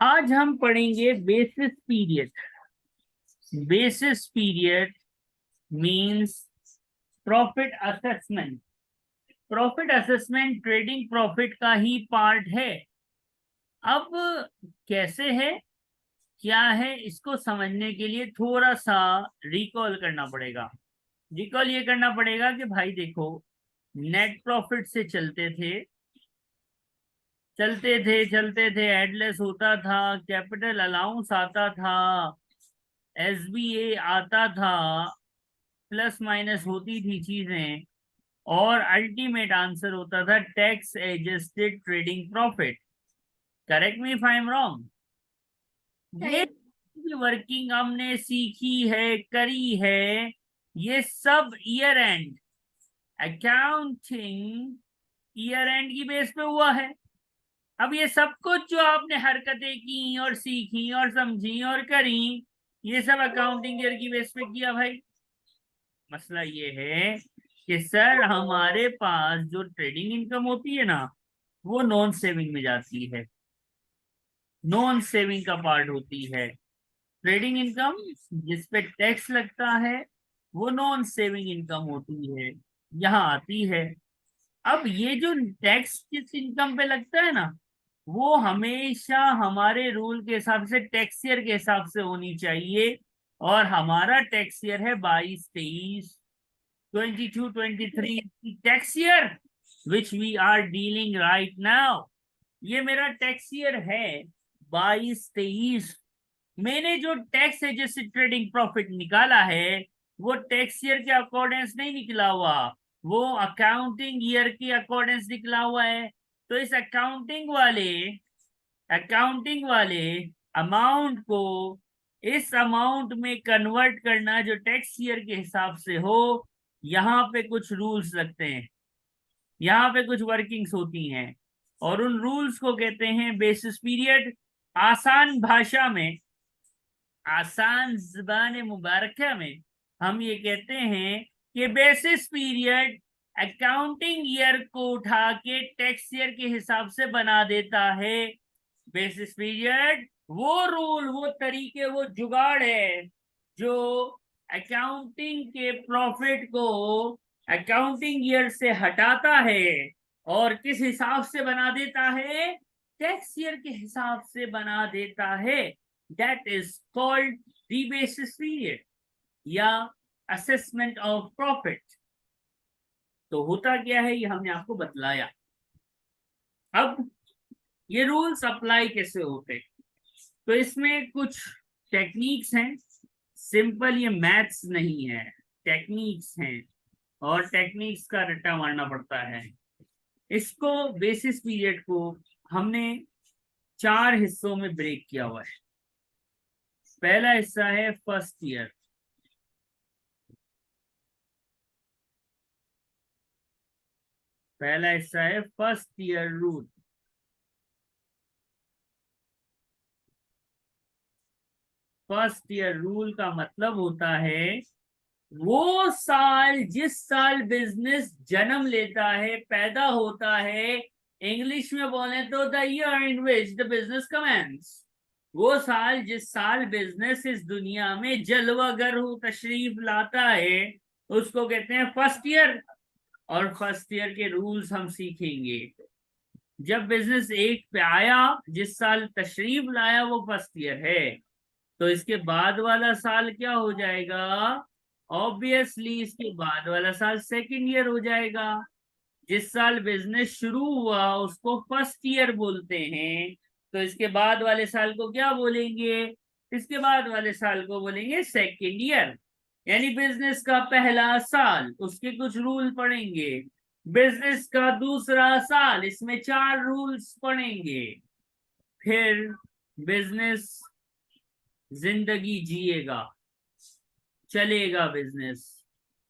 आज हम पढ़ेंगे basis period. Basis period means profit assessment. Profit assessment trading profit का ही पार्ट है। अब कैसे है, क्या है, इसको समझने के लिए थोड़ा सा रिकॉल करना पड़ेगा। रिकॉल ये करना पड़ेगा कि भाई देखो, नेट प्रॉफिट से चलते थे एडलेस होता था, कैपिटल अलाउंस आता था, एसबीए आता था, प्लस माइनस होती थी चीजें, और अल्टीमेट आंसर होता था tax adjusted trading profit. Correct me if I am wrong. ये वर्किंग हमने सीखी है, करी है, ये सब year and accounting, year and की बेस पे हुआ है। अब ये सब कुछ जो आपने हरकतें की और सीखी और समझी और करी, ये सब अकाउंटिंग ईयर की बेस पे किया भाई। मसला ये है कि सर हमारे पास जो ट्रेडिंग इनकम होती है ना, वो नॉन सेविंग में जाती है, नॉन सेविंग का पार्ट होती है। ट्रेडिंग इनकम जिस पे टैक्स लगता है वो नॉन सेविंग इनकम होती है, यहाँ आती है। अब ये जो टैक्स जिस इनकम पे लगता है ना, वो हमेशा हमारे रूल के हिसाब से टैक्स ईयर के हिसाब से होनी चाहिए। और हमारा टैक्स ईयर है 22-23, 22-23 tax year which we are dealing right now. ये मेरा टैक्स ईयर है 22-23। मैंने जो टैक्स एडजस्टेड ट्रेडिंग प्रॉफिट निकाला है वो टैक्स ईयर के अकॉर्डेंस नहीं निकला हुआ, वो अकाउंटिंग ईयर के अकॉर्डेंस निकला हुआ है। तो इस अकाउंटिंग वाले अमाउंट को इस अमाउंट में कन्वर्ट करना जो टैक्स ईयर के हिसाब से हो, यहाँ पे कुछ रूल्स लगते हैं, यहाँ पे कुछ वर्किंग्स होती हैं, और उन रूल्स को कहते हैं बेसिस पीरियड। आसान भाषा में, आसान ज़बान मुबारका में हम ये कहते हैं कि बेसिस पीरियड अकाउंटिंग ईयर को उठा के टैक्स ईयर के हिसाब से बना देता है। बेसिस पीरियड वो रूल, वो तरीके, वो जुगाड़ है जो अकाउंटिंग के प्रॉफिट को अकाउंटिंग ईयर से हटाता है और किस हिसाब से बना देता है, टैक्स ईयर के हिसाब से बना देता है। That is called the basis period या असेसमेंट ऑफ प्रॉफिट। तो होता क्या है ये हमने आपको बतलाया। अब ये रूल्स अप्लाई कैसे होते, तो इसमें कुछ टेक्निक्स हैं। सिंपल ये मैथ्स नहीं है, टेक्निक्स हैं, और टेक्निक्स का रट्टा मारना पड़ता है। इसको बेसिस पीरियड को हमने 4 हिस्सों में ब्रेक किया हुआ है। पहला हिस्सा है फर्स्ट ईयर। पहला हिस्सा है first year rule. First year rule का मतलब होता है वो साल जिस साल बिजनेस जन्म लेता है, पैदा होता है, इंग्लिश में बोले तो the year in which the business commence. वो साल जिस साल बिजनेस इस दुनिया में जलवागर हो तशरीफ लाता है, उसको कहते हैं फर्स्ट ईयर। और फर्स्ट ईयर के रूल्स हम सीखेंगे। जब बिजनेस एक पे आया, जिस साल तशरीफ लाया वो फर्स्ट ईयर है, तो इसके बाद वाला साल क्या हो जाएगा, ऑब्वियसली इसके बाद वाला साल सेकंड ईयर हो जाएगा। जिस साल बिजनेस शुरू हुआ उसको फर्स्ट ईयर बोलते हैं, तो इसके बाद वाले साल को क्या बोलेंगे, इसके बाद वाले साल को बोलेंगे सेकंड ईयर। यानी बिजनेस का पहला साल, उसके कुछ रूल पढ़ेंगे। बिजनेस का दूसरा साल, इसमें 4 रूल्स पढ़ेंगे। फिर बिजनेस जिंदगी जिएगा, चलेगा बिजनेस,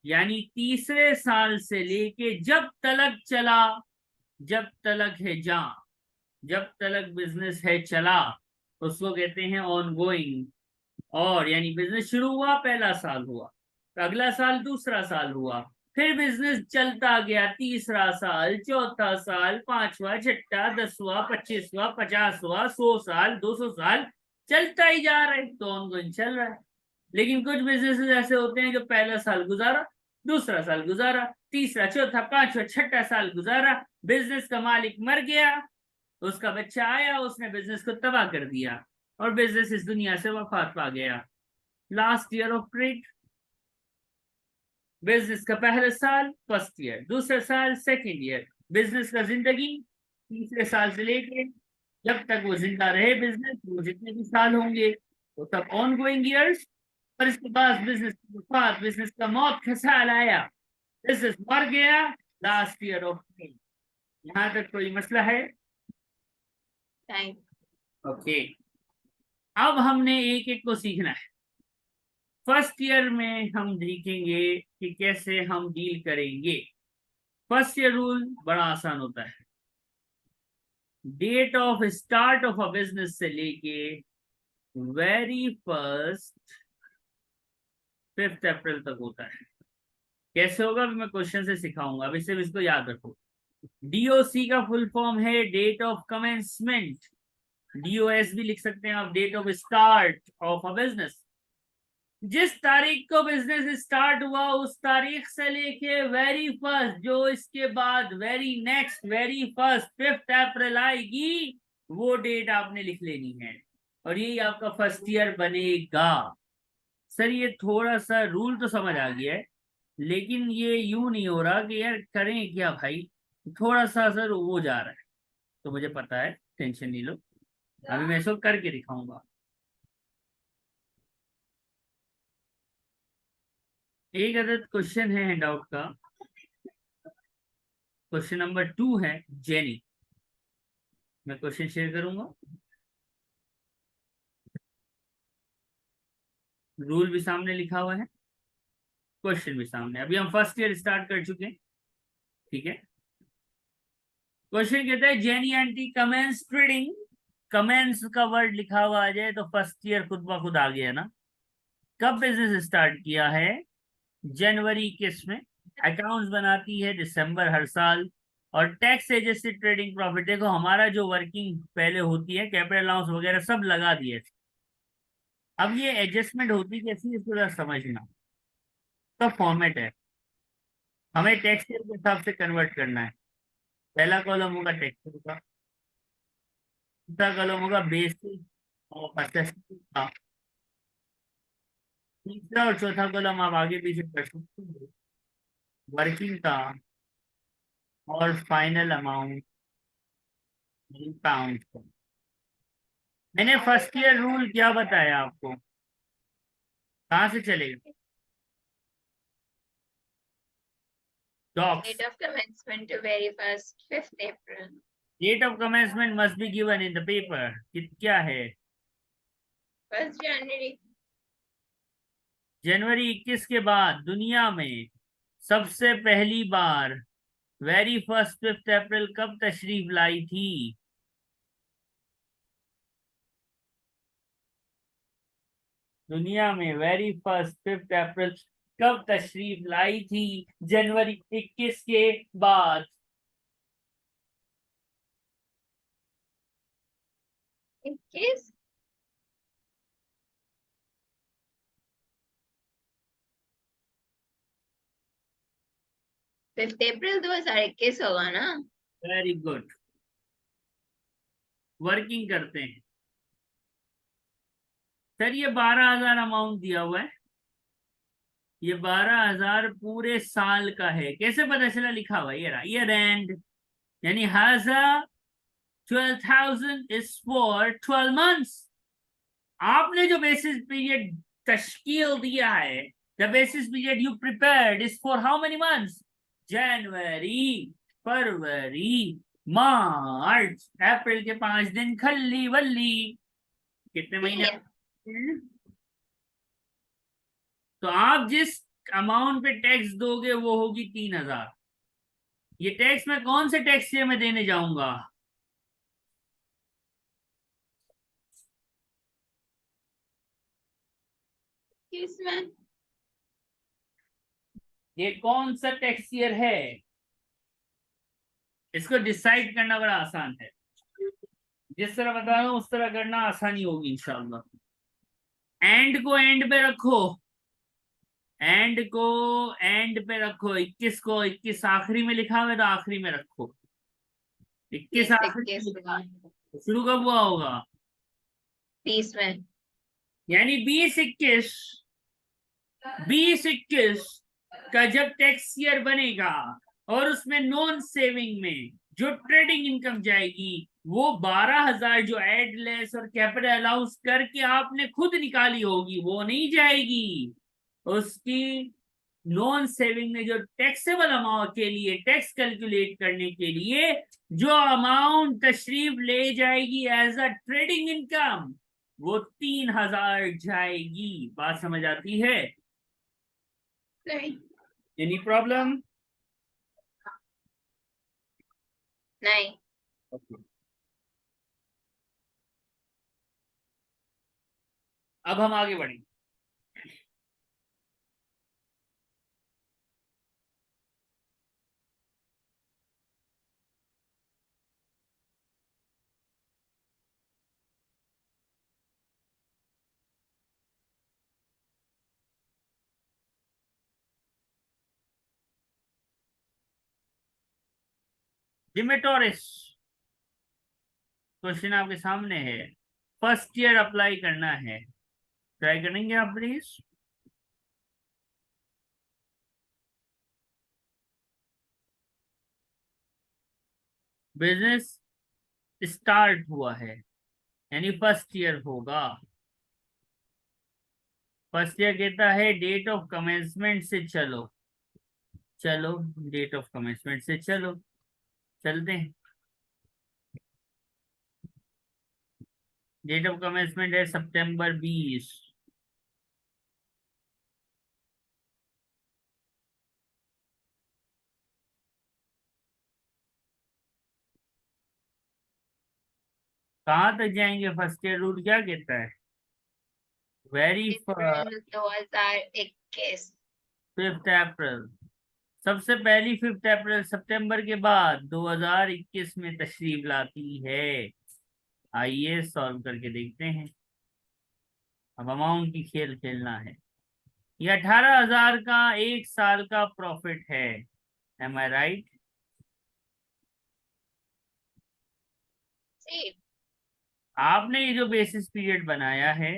यानी तीसरे साल से लेके जब तलक चला, जब तलक है जहां, जब तलक बिजनेस है चला, उसको कहते हैं ऑन गोइंग। और यानी बिजनेस शुरू हुआ पहला साल हुआ, अगला साल दूसरा साल हुआ, फिर बिजनेस चलता गया, तीसरा साल, चौथा साल, पांचवा, छठा, 10वां, 25वां, 50वां, 100 साल, 200 साल, चलता ही जा रहा है, तो ऑनगोइंग चल रहा है। लेकिन कुछ बिजनेसेस ऐसे होते हैं जो पहला साल गुजारा, दूसरा साल गुजारा, तीसरा, चौथा, पांचवा, छठा साल गुजारा, बिजनेस का मालिक मर गया, उसका बच्चा आया, उसने बिजनेस को तबाह कर दिया और बिजनेस इस दुनिया से वफात पा गया। Last year of trade, business का पहला साल फर्स्ट ईयर, दूसरा साल सेकंड ईयर, बिजनेस का जिंदगी तीसरे साल से लेके जब तक वो जिंदा रहे बिजनेस, वो जितने भी साल होंगे वो तब ऑन गोइंग ईयर्स। और इसके बाद बिजनेस की वफात, बिजनेस का मौत का साल आया, बिजनेस मर गया, लास्ट ईयर ऑफ ट्रेड। यहाँ तक कोई मसला है? टाइम। ओके, अब हमने एक एक को सीखना है। फर्स्ट ईयर में हम देखेंगे कि कैसे हम डील करेंगे। फर्स्ट ईयर रूल बड़ा आसान होता है। Date of start of a business से लेके वेरी फर्स्ट 5 अप्रैल तक होता है। कैसे होगा मैं क्वेश्चन से सिखाऊंगा, अभी सिर्फ इसको याद रखो। डीओसी का फुल फॉर्म है डेट ऑफ कमेंसमेंट, डीओएस भी लिख सकते हैं आप, date of start of a business. जिस तारीख को बिजनेस स्टार्ट हुआ उस तारीख से लेके वेरी फर्स्ट, जो इसके बाद वेरी नेक्स्ट वेरी फर्स्ट 5 अप्रैल आएगी, वो डेट आपने लिख लेनी है और यही आपका फर्स्ट ईयर बनेगा। सर ये थोड़ा सा रूल तो समझ आ गया है, लेकिन ये यूं नहीं हो रहा कि यार करें क्या भाई, थोड़ा सा सर वो जा रहा है, तो मुझे पता है, टेंशन नहीं लो, अभी मैं इसको करके दिखाऊंगा। एक अदद क्वेश्चन है हैंडआउट का, क्वेश्चन नंबर 2 है जेनी। मैं क्वेश्चन शेयर करूंगा, रूल भी सामने लिखा हुआ है, क्वेश्चन भी सामने। अभी हम फर्स्ट ईयर स्टार्ट कर चुके हैं, ठीक है। क्वेश्चन कहता है Jenny aunty commence trading, commence का वर्ड लिखा हुआ आ जाए तो फर्स्ट ईयर खुद ब खुद आ गया ना। कब बिजनेस स्टार्ट किया है? जनवरी 21 में। अकाउंट्स बनाती है दिसंबर हर साल। और टैक्स एडजस्टेड ट्रेडिंग प्रॉफिट, देखो हमारा जो वर्किंग पहले होती है, कैपिटल अलाउंस वगैरह सब लगा दिए थे। अब ये एडजस्टमेंट होती कैसी है इसको जरा समझना। तो फॉर्मेट है, हमें टैक्स के हिसाब से कन्वर्ट करना है। पहला कॉलम होगा टैक्स का, दूसरा कॉलम होगा बेसिक और असेसमेंट का, तीसरा और चौथा कॉलम आप आगे पीछे कर सकते हो, वर्किंग का और फाइनल अमाउंट पाउंड का। मैंने फर्स्ट ईयर रूल क्या बताया आपको, कहाँ से चलेगा? Docs. Date of commencement to very first 5th April. Date of commencement must be given in the paper. क्या है? 1st January. जनवरी 21 के बाद दुनिया में सबसे पहली बार वेरी फर्स्ट 5 अप्रैल कब तशरीफ लाई थी? दुनिया में वेरी फर्स्ट 5 अप्रैल कब तशरीफ लाई थी जनवरी 21 के बाद? 21. 5th April 2021 होगा ना? वेरी गुड, वर्किंग करते हैं। सर ये 12,000 अमाउंट दिया हुआ है, ये 12,000 पूरे साल का है, कैसे पता चला? लिखा हुआ है ये रहा, ईयर एंड, यानी हाजा 12,000 इज फॉर 12 मंथ्स। आपने जो बेसिस पीरियड तश्कील दिया है, the basis period you prepared is for how many months? जनवरी, फरवरी, मार्च, अप्रैल के 5 दिन खल्ली वल्ली, कितने महीने? तो आप जिस अमाउंट पे टैक्स दोगे वो होगी 3,000। ये टैक्स मैं कौन से टैक्स ईयर में देने जाऊंगा? किसमें? ये कौन सा टैक्स ईयर है, इसको डिसाइड करना बड़ा आसान है। जिस तरह बता रहा हूं उस तरह करना आसानी होगी इंशाल्लाह। एंड को एंड पे रखो, एंड को एंड पे रखो। 21 को 21 आखिरी में लिखा हुआ है तो आखिरी में रखो। 21 20 आखिरी में 21 लिखा है, तो शुरू कब हुआ होगा? 20 में। यानी 2021, 2021 का जब टैक्स ईयर बनेगा और उसमें नॉन सेविंग में जो ट्रेडिंग इनकम जाएगी वो 12,000 जो एड लेस और कैपिटल अलाउंस करके आपने खुद निकाली होगी वो नहीं जाएगी। उसकी नॉन सेविंग में जो टैक्सेबल अमाउंट के लिए टैक्स कैलकुलेट करने के लिए जो अमाउंट तशरीफ ले जाएगी एज अ ट्रेडिंग इनकम वो 3,000 जाएगी। बात समझ आती है? नहीं एनी प्रॉब्लम? नहीं। अब हम आगे बढ़ेंगे। डिमेटोरिस क्वेश्चन आपके सामने है, फर्स्ट ईयर अप्लाई करना है, ट्राई करेंगे आप प्लीज। बिजनेस स्टार्ट हुआ है यानी फर्स्ट ईयर होगा। फर्स्ट ईयर कहता है डेट ऑफ कमेंसमेंट से चलो, चलो डेट ऑफ कमेंसमेंट से चलो, चलते हैं। डेट ऑफ कमेंसमेंट है सितंबर 20। कहाँ तक जाएंगे? फर्स्ट ईयर रूल क्या कहता है? वेरी अप्रैल 2021। 5 अप्रैल, सबसे पहली 5 अप्रैल सितंबर के बाद 2021 में तशरीफ लाती है। आइए सॉल्व करके देखते हैं। अब अमाउंट की खेल खेलना है। ये 18,000 का एक साल का प्रॉफिट है। M I right? जी। आपने ये जो बेसिस पीरियड बनाया है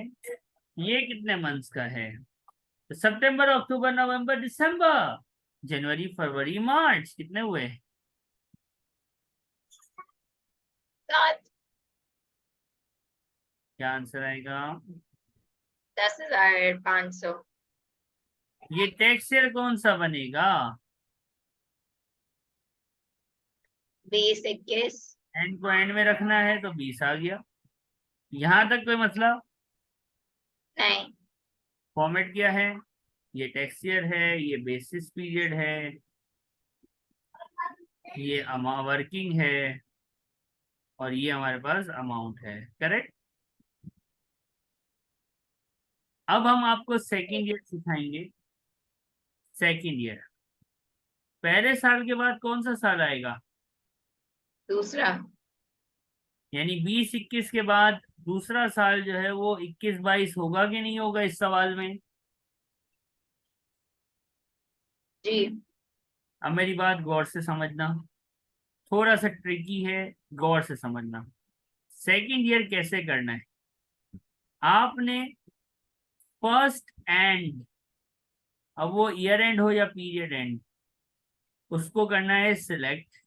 ये कितने मंथ्स का है? तो सितंबर अक्टूबर नवंबर दिसंबर जनवरी फरवरी मार्च, कितने हुए? 7। क्या आंसर आएगा? 10,500। ये टैक्स ईयर कौन सा बनेगा? 20 21। एंड को एंड में रखना है तो 20 आ गया। यहां तक कोई मतलब? नहीं। फॉर्मेट क्या है? ये टैक्स ईयर है, ये बेसिस पीरियड है, ये वर्किंग है और ये हमारे पास अमाउंट है। करेक्ट? अब हम आपको सेकंड ईयर सिखाएंगे। सेकंड ईयर पहले साल के बाद कौन सा साल आएगा? दूसरा। यानी 20-21 के बाद दूसरा साल जो है वो 21-22 होगा कि नहीं होगा इस सवाल में? जी। अब मेरी बात गौर से समझना, थोड़ा सा ट्रिकी है, गौर से समझना। सेकंड ईयर कैसे करना है? आपने फर्स्ट एंड, अब वो ईयर एंड हो या पीरियड एंड, उसको करना है select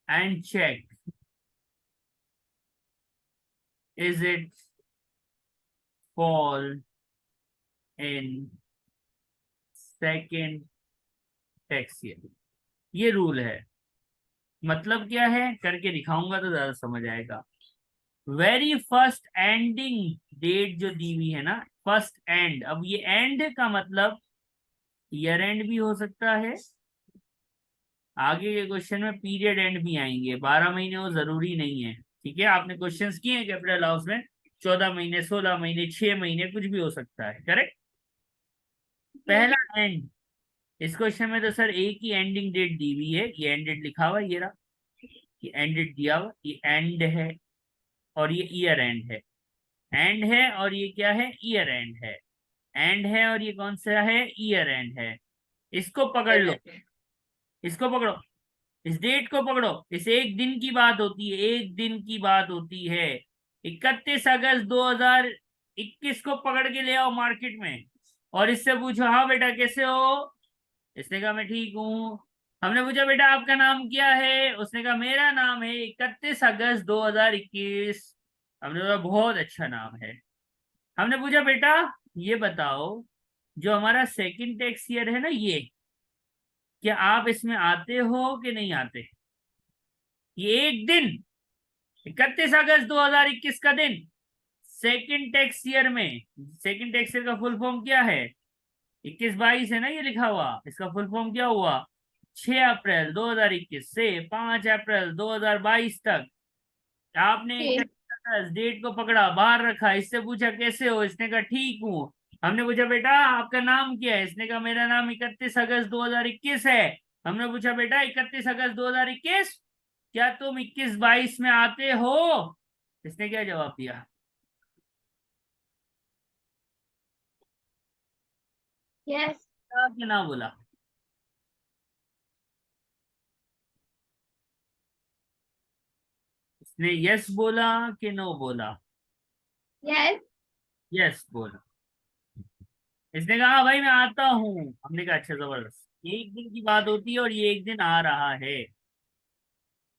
and check is it fall in second tax year. ये रूल है। मतलब क्या है करके दिखाऊंगा तो ज्यादा समझ आएगा। वेरी फर्स्ट एंडिंग डेट जो दी हुई है ना, फर्स्ट एंड, अब ये एंड का मतलब ईयर एंड भी हो सकता है, आगे के क्वेश्चन में पीरियड एंड भी आएंगे। 12 महीने वो जरूरी नहीं है। ठीक है, आपने क्वेश्चंस किए हैं कैपिटल हाउस में, 14 महीने 16 महीने 6 महीने कुछ भी हो सकता है। करेक्ट? पहला एंड, इस क्वेश्चन में तो सर एक ही एंडिंग डेट दी हुई है, ये एंड डेट लिखा हुआ है, ये रहा, ये एंड डेट दिया हुआ, ये एंड है और ये ईयर एंड है, एंड है और ये क्या है, ईयर एंड है, एंड है और ये कौन सा है, ईयर एंड है। इसको पकड़ लो, इसको पकड़ो, इस डेट को पकड़ो, इस एक दिन की बात होती है, एक दिन की बात होती है। 31 अगस्त 2021 को पकड़ के ले आओ मार्केट में और इससे पूछो, हाँ बेटा कैसे हो, इसने कहा मैं ठीक हूँ। हमने पूछा बेटा आपका नाम क्या है, उसने कहा मेरा नाम है 31 अगस्त 2021। हमने बोला बहुत अच्छा नाम है। हमने पूछा बेटा ये बताओ, जो हमारा सेकंड टैक्स ईयर है ना, ये क्या आप इसमें आते हो कि नहीं आते, ये एक दिन 31 अगस्त 2021 का दिन सेकंड टैक्स ईयर में, सेकंड टैक्स ईयर का फुल फॉर्म क्या है, 21-22 है ना ये लिखा हुआ, इसका फुल फॉर्म क्या हुआ, 6 अप्रैल 2021 से 5 अप्रैल 2022 तक। आपने जी। 31 डेट को पकड़ा, बाहर रखा, इससे पूछा कैसे हो, इसने कहा ठीक हूँ। हमने पूछा बेटा आपका नाम क्या है, इसने कहा मेरा नाम 31 अगस्त 2021 है। हमने पूछा बेटा 31 अगस्त 2021 क्या तुम 21-22 में आते हो, इसने क्या जवाब दिया, यस। क्या कि ना बोला, इसने यस बोला कि नो बोला, यस। यस बोला। इसने कहा "हाँ भाई मैं आता हूँ"। हमने कहा अच्छा जबरदस्त, एक दिन की बात होती है और ये एक दिन आ रहा है।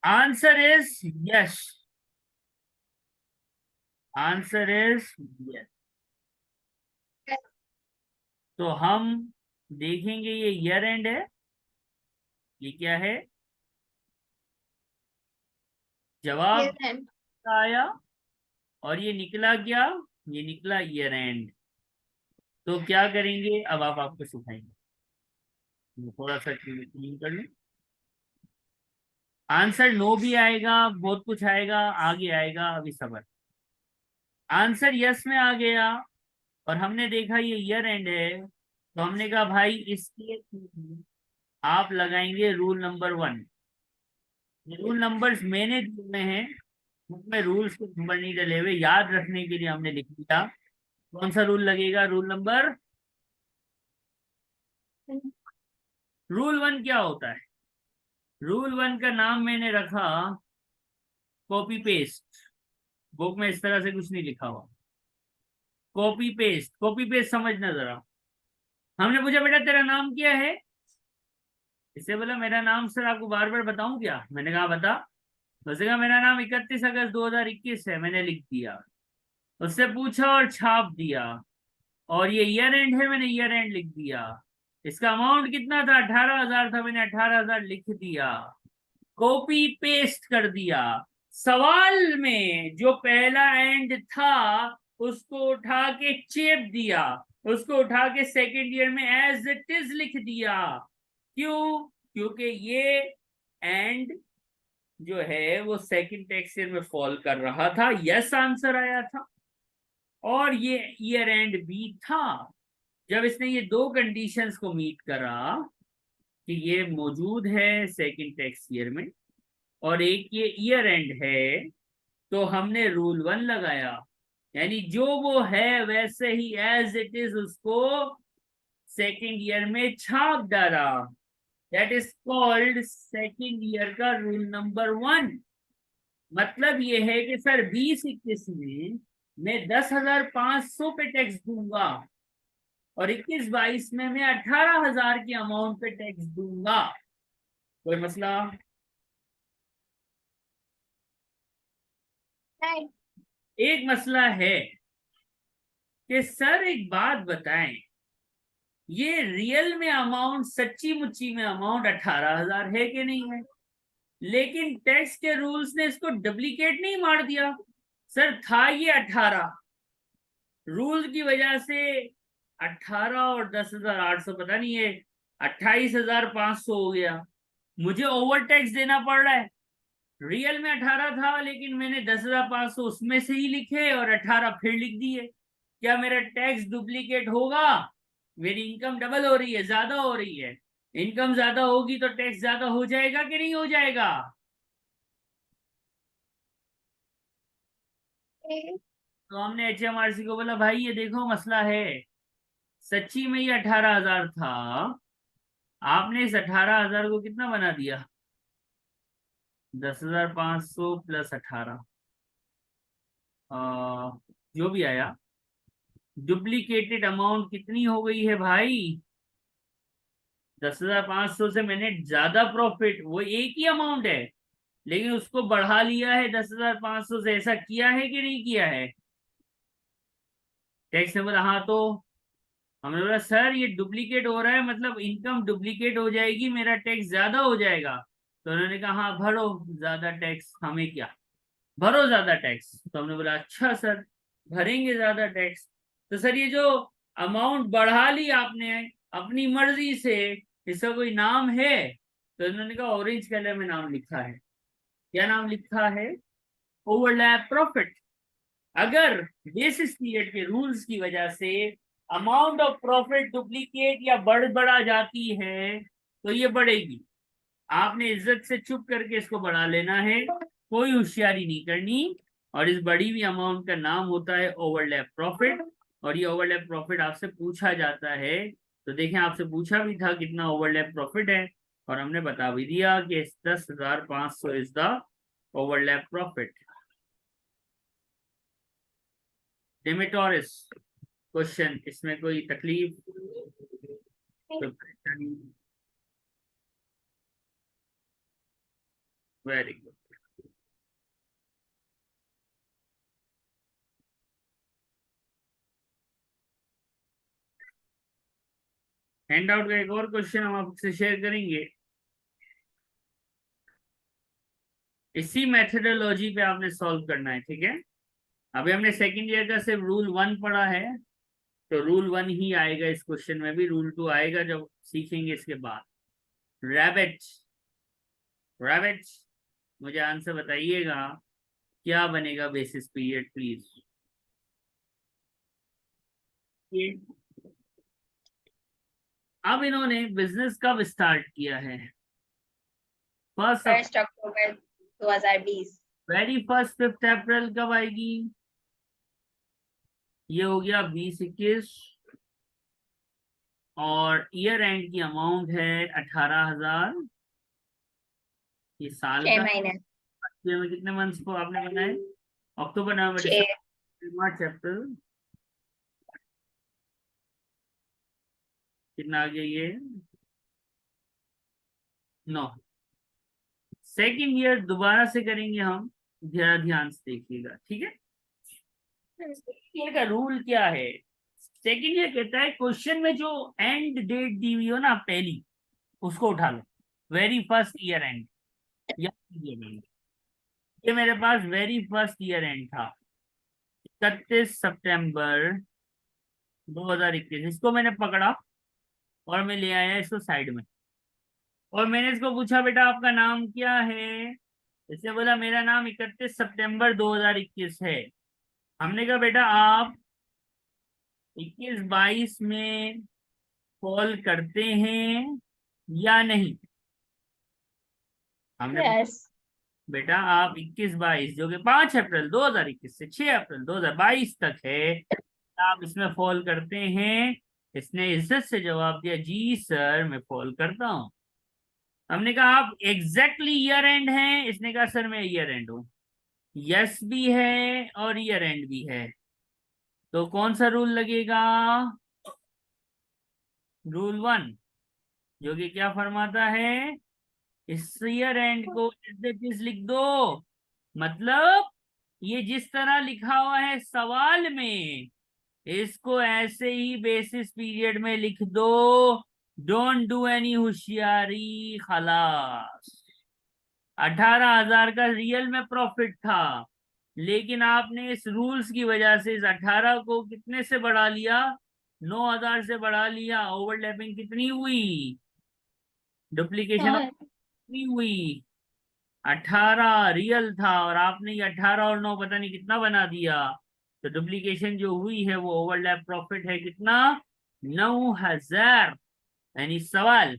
Answer is yes, answer is yes. तो हम देखेंगे ये ईयर एंड है, ये क्या है, जवाब यस। आया और ये निकला क्या, ये निकला ईयर एंड। तो क्या करेंगे अब, आप आपको सिखाएंगे, मैं थोड़ा सा क्लीन कर लूं। आंसर नो भी आएगा, बहुत कुछ आएगा, आगे आएगा, अभी सबर। आंसर यस में आ गया और हमने देखा ये ईयर एंड है, तो हमने कहा भाई इसके आप लगाएंगे रूल नंबर 1। रूल नंबर्स मैंने दिए हुए हैं, उसमें रूल्स के नंबर नहीं डले हुए, याद रखने के लिए हमने लिख दिया। कौन सा रूल लगेगा, रूल 1 क्या होता है, रूल 1 का नाम मैंने रखा कॉपी पेस्ट। बुक में इस तरह से कुछ नहीं लिखा हुआ, कॉपी पेस्ट, कॉपी पेस्ट समझना जरा। हमने पूछा बेटा तेरा नाम क्या है, इससे बोला मेरा नाम सर आपको बार बार बताऊं क्या, मैंने कहा बता। उसने कहा मेरा नाम 31 अगस्त 2021 है, मैंने लिख दिया। उससे पूछा और छाप दिया, और ये ईयर एंड है, मैंने ईयर एंड लिख दिया। इसका अमाउंट कितना था, 18,000 था, मैंने 18,000 लिख दिया, कॉपी पेस्ट कर दिया। सवाल में जो पहला एंड था उसको उठा के चेप दिया, उसको उठा के सेकेंड ईयर में एज इट इज लिख दिया। क्यों, क्योंकि ये एंड जो है वो सेकंड टैक्स ईयर में फॉल कर रहा था, यस आंसर आया था, और ये ईयर एंड भी था। जब इसने ये दो कंडीशंस को मीट करा कि ये मौजूद है सेकंड टैक्स ईयर में और एक ये ईयर एंड है, तो हमने रूल 1 लगाया, यानी जो वो है वैसे ही एज इट इज उसको सेकंड ईयर में छाप डाला। That is called second year का रूल नंबर 1। मतलब ये है कि सर 20-21 में मैं 10,500 पे टैक्स दूंगा और 21-22 में मैं 18,000 के अमाउंट पे टैक्स दूंगा। कोई मसला, नहीं। एक मसला है कि सर एक बात बताएं, ये रियल में अमाउंट, सच्ची मुच्ची में अमाउंट 18,000 है कि नहीं है, लेकिन टैक्स के रूल्स ने इसको डुप्लीकेट नहीं मार दिया। सर था ये 18, रूल की वजह से 18 और 10,800 पता नहीं है 28,500 हो गया, मुझे ओवर टैक्स देना पड़ रहा है। रियल में 18 था लेकिन मैंने 10,500 उसमें से ही लिखे और 18 फिर लिख दिए, क्या मेरा टैक्स डुप्लीकेट होगा, मेरी इनकम डबल हो रही है, ज्यादा हो रही है। इनकम ज्यादा होगी तो टैक्स ज्यादा हो जाएगा कि नहीं हो जाएगा? Okay. तो हमने HMRC को बोला भाई ये देखो मसला है, सच्ची में ये 18,000 था, आपने इस 18,000 को कितना बना दिया? 10,500 प्लस 18, जो भी आया। डुप्लीकेटेड अमाउंट कितनी हो गई है भाई? 10,500 से मैंने ज्यादा प्रॉफिट, वो एक ही अमाउंट है लेकिन उसको बढ़ा लिया है 10,500 से। ऐसा किया है कि नहीं किया है? टैक्स ने बोला हाँ। तो हमने बोला सर ये डुप्लीकेट हो रहा है, मतलब इनकम डुप्लीकेट हो जाएगी, मेरा टैक्स ज्यादा हो जाएगा। तो उन्होंने कहा हाँ भरो ज्यादा टैक्स, हमें क्या, भरो ज्यादा टैक्स। तो हमने बोला अच्छा सर, भरेंगे ज्यादा टैक्स। तो सर ये जो अमाउंट बढ़ा ली आपने अपनी मर्जी से, इसका कोई नाम है? तो उन्होंने कहा ऑरेंज कलर में नाम लिखा है। क्या नाम लिखा है? Overlap profit. अगर बेसिस पीरियड के रूल्स की वजह से अमाउंट ऑफ प्रॉफिट डुप्लीकेट या बढ़ा जाती है तो ये बढ़ेगी। आपने इज्जत से चुप करके इसको बढ़ा लेना है, कोई होशियारी नहीं करनी। और इस बढ़ी हुई अमाउंट का नाम होता है ओवरलैप प्रॉफिट। और ये ओवरलैप प्रॉफिट आपसे पूछा जाता है। तो देखें आपसे पूछा भी था कितना ओवरलैप प्रॉफिट है, और हमने बता भी दिया कि 10,500 इज द ओवरलैप प्रॉफिट। डिमेटोरिस क्वेश्चन, इसमें कोई तकलीफ, कोई परेशानी? Very good. हैंड आउट का एक और क्वेश्चन हम आपसे शेयर करेंगे। इसी मेथोडोलॉजी पे आपने सॉल्व करना है, ठीक है? अभी हमने सेकंड ईयर का सिर्फ रूल 1 पढ़ा है, तो रूल 1 ही आएगा इस क्वेश्चन में भी, रूल 2 आएगा जब सीखेंगे इसके बाद। रैबिट, रैबिट, मुझे आंसर बताइएगा, क्या बनेगा बेसिस पीरियड प्लीज। अब इन्होंने बिजनेस कब स्टार्ट किया है? फर्स्ट, 1 अक्टूबर 2020। वेरी फर्स्ट 5 अप्रैल कब आएगी? ये हो गया 2021। और ईयर एंड की अमाउंट है 18,000। ये साल 6 का, महीने। ये में कितने मंथ्स को आपने बनाए? अक्टूबर नवंबर 6। दिसंबर मार्च अप्रैल, कितना आ गया ये? 9। सेकेंड ईयर दोबारा से करेंगे हम, जरा ध्यान से देखिएगा, ठीक है? ईयर का रूल क्या है? सेकेंड ईयर कहता है क्वेश्चन में जो एंड डेट दी हुई हो ना पहली, उसको उठा लो, वेरी फर्स्ट ईयर एंड या ईयर एंड। ये मेरे पास वेरी फर्स्ट ईयर एंड था 31 सितंबर 2021। इसको मैंने पकड़ा और मैं ले आया इसको साइड में, और मैंने इसको पूछा बेटा आपका नाम क्या है? इसने बोला मेरा नाम 31 सितंबर 2021 है। हमने कहा बेटा आप 21-22 में कॉल करते हैं या नहीं? हमने यस। बेटा आप 21-22 जो कि 5 अप्रैल 2021 से 6 अप्रैल 2022 तक है, आप इसमें फॉल करते हैं? इसने इज्जत से जवाब दिया जी सर मैं फॉल करता हूँ। हमने कहा आप एग्जैक्टली ईयर एंड हैं? इसने कहा सर मैं ईयर एंड हूँ। यस भी है और ईयर एंड भी है, तो कौन सा रूल लगेगा? रूल 1, जो कि क्या फरमाता है, इस ईयर एंड को एज इट इज लिख दो। मतलब ये जिस तरह लिखा हुआ है सवाल में, इसको ऐसे ही बेसिस पीरियड में लिख दो। डोंट डू एनी होशियारी, खलास। 18,000 का रियल में प्रॉफिट था, लेकिन आपने इस रूल्स की वजह से इस 18 को कितने से बढ़ा लिया? 9,000 से बढ़ा लिया। ओवरलैपिंग कितनी हुई? डुप्लीकेशन और कितनी हुई? 18 रियल था और आपने ये 18 और 9 पता नहीं कितना बना दिया। तो डुप्लीकेशन जो हुई है वो ओवरलैप प्रॉफिट है कितना? 9,000 यानी सवाल।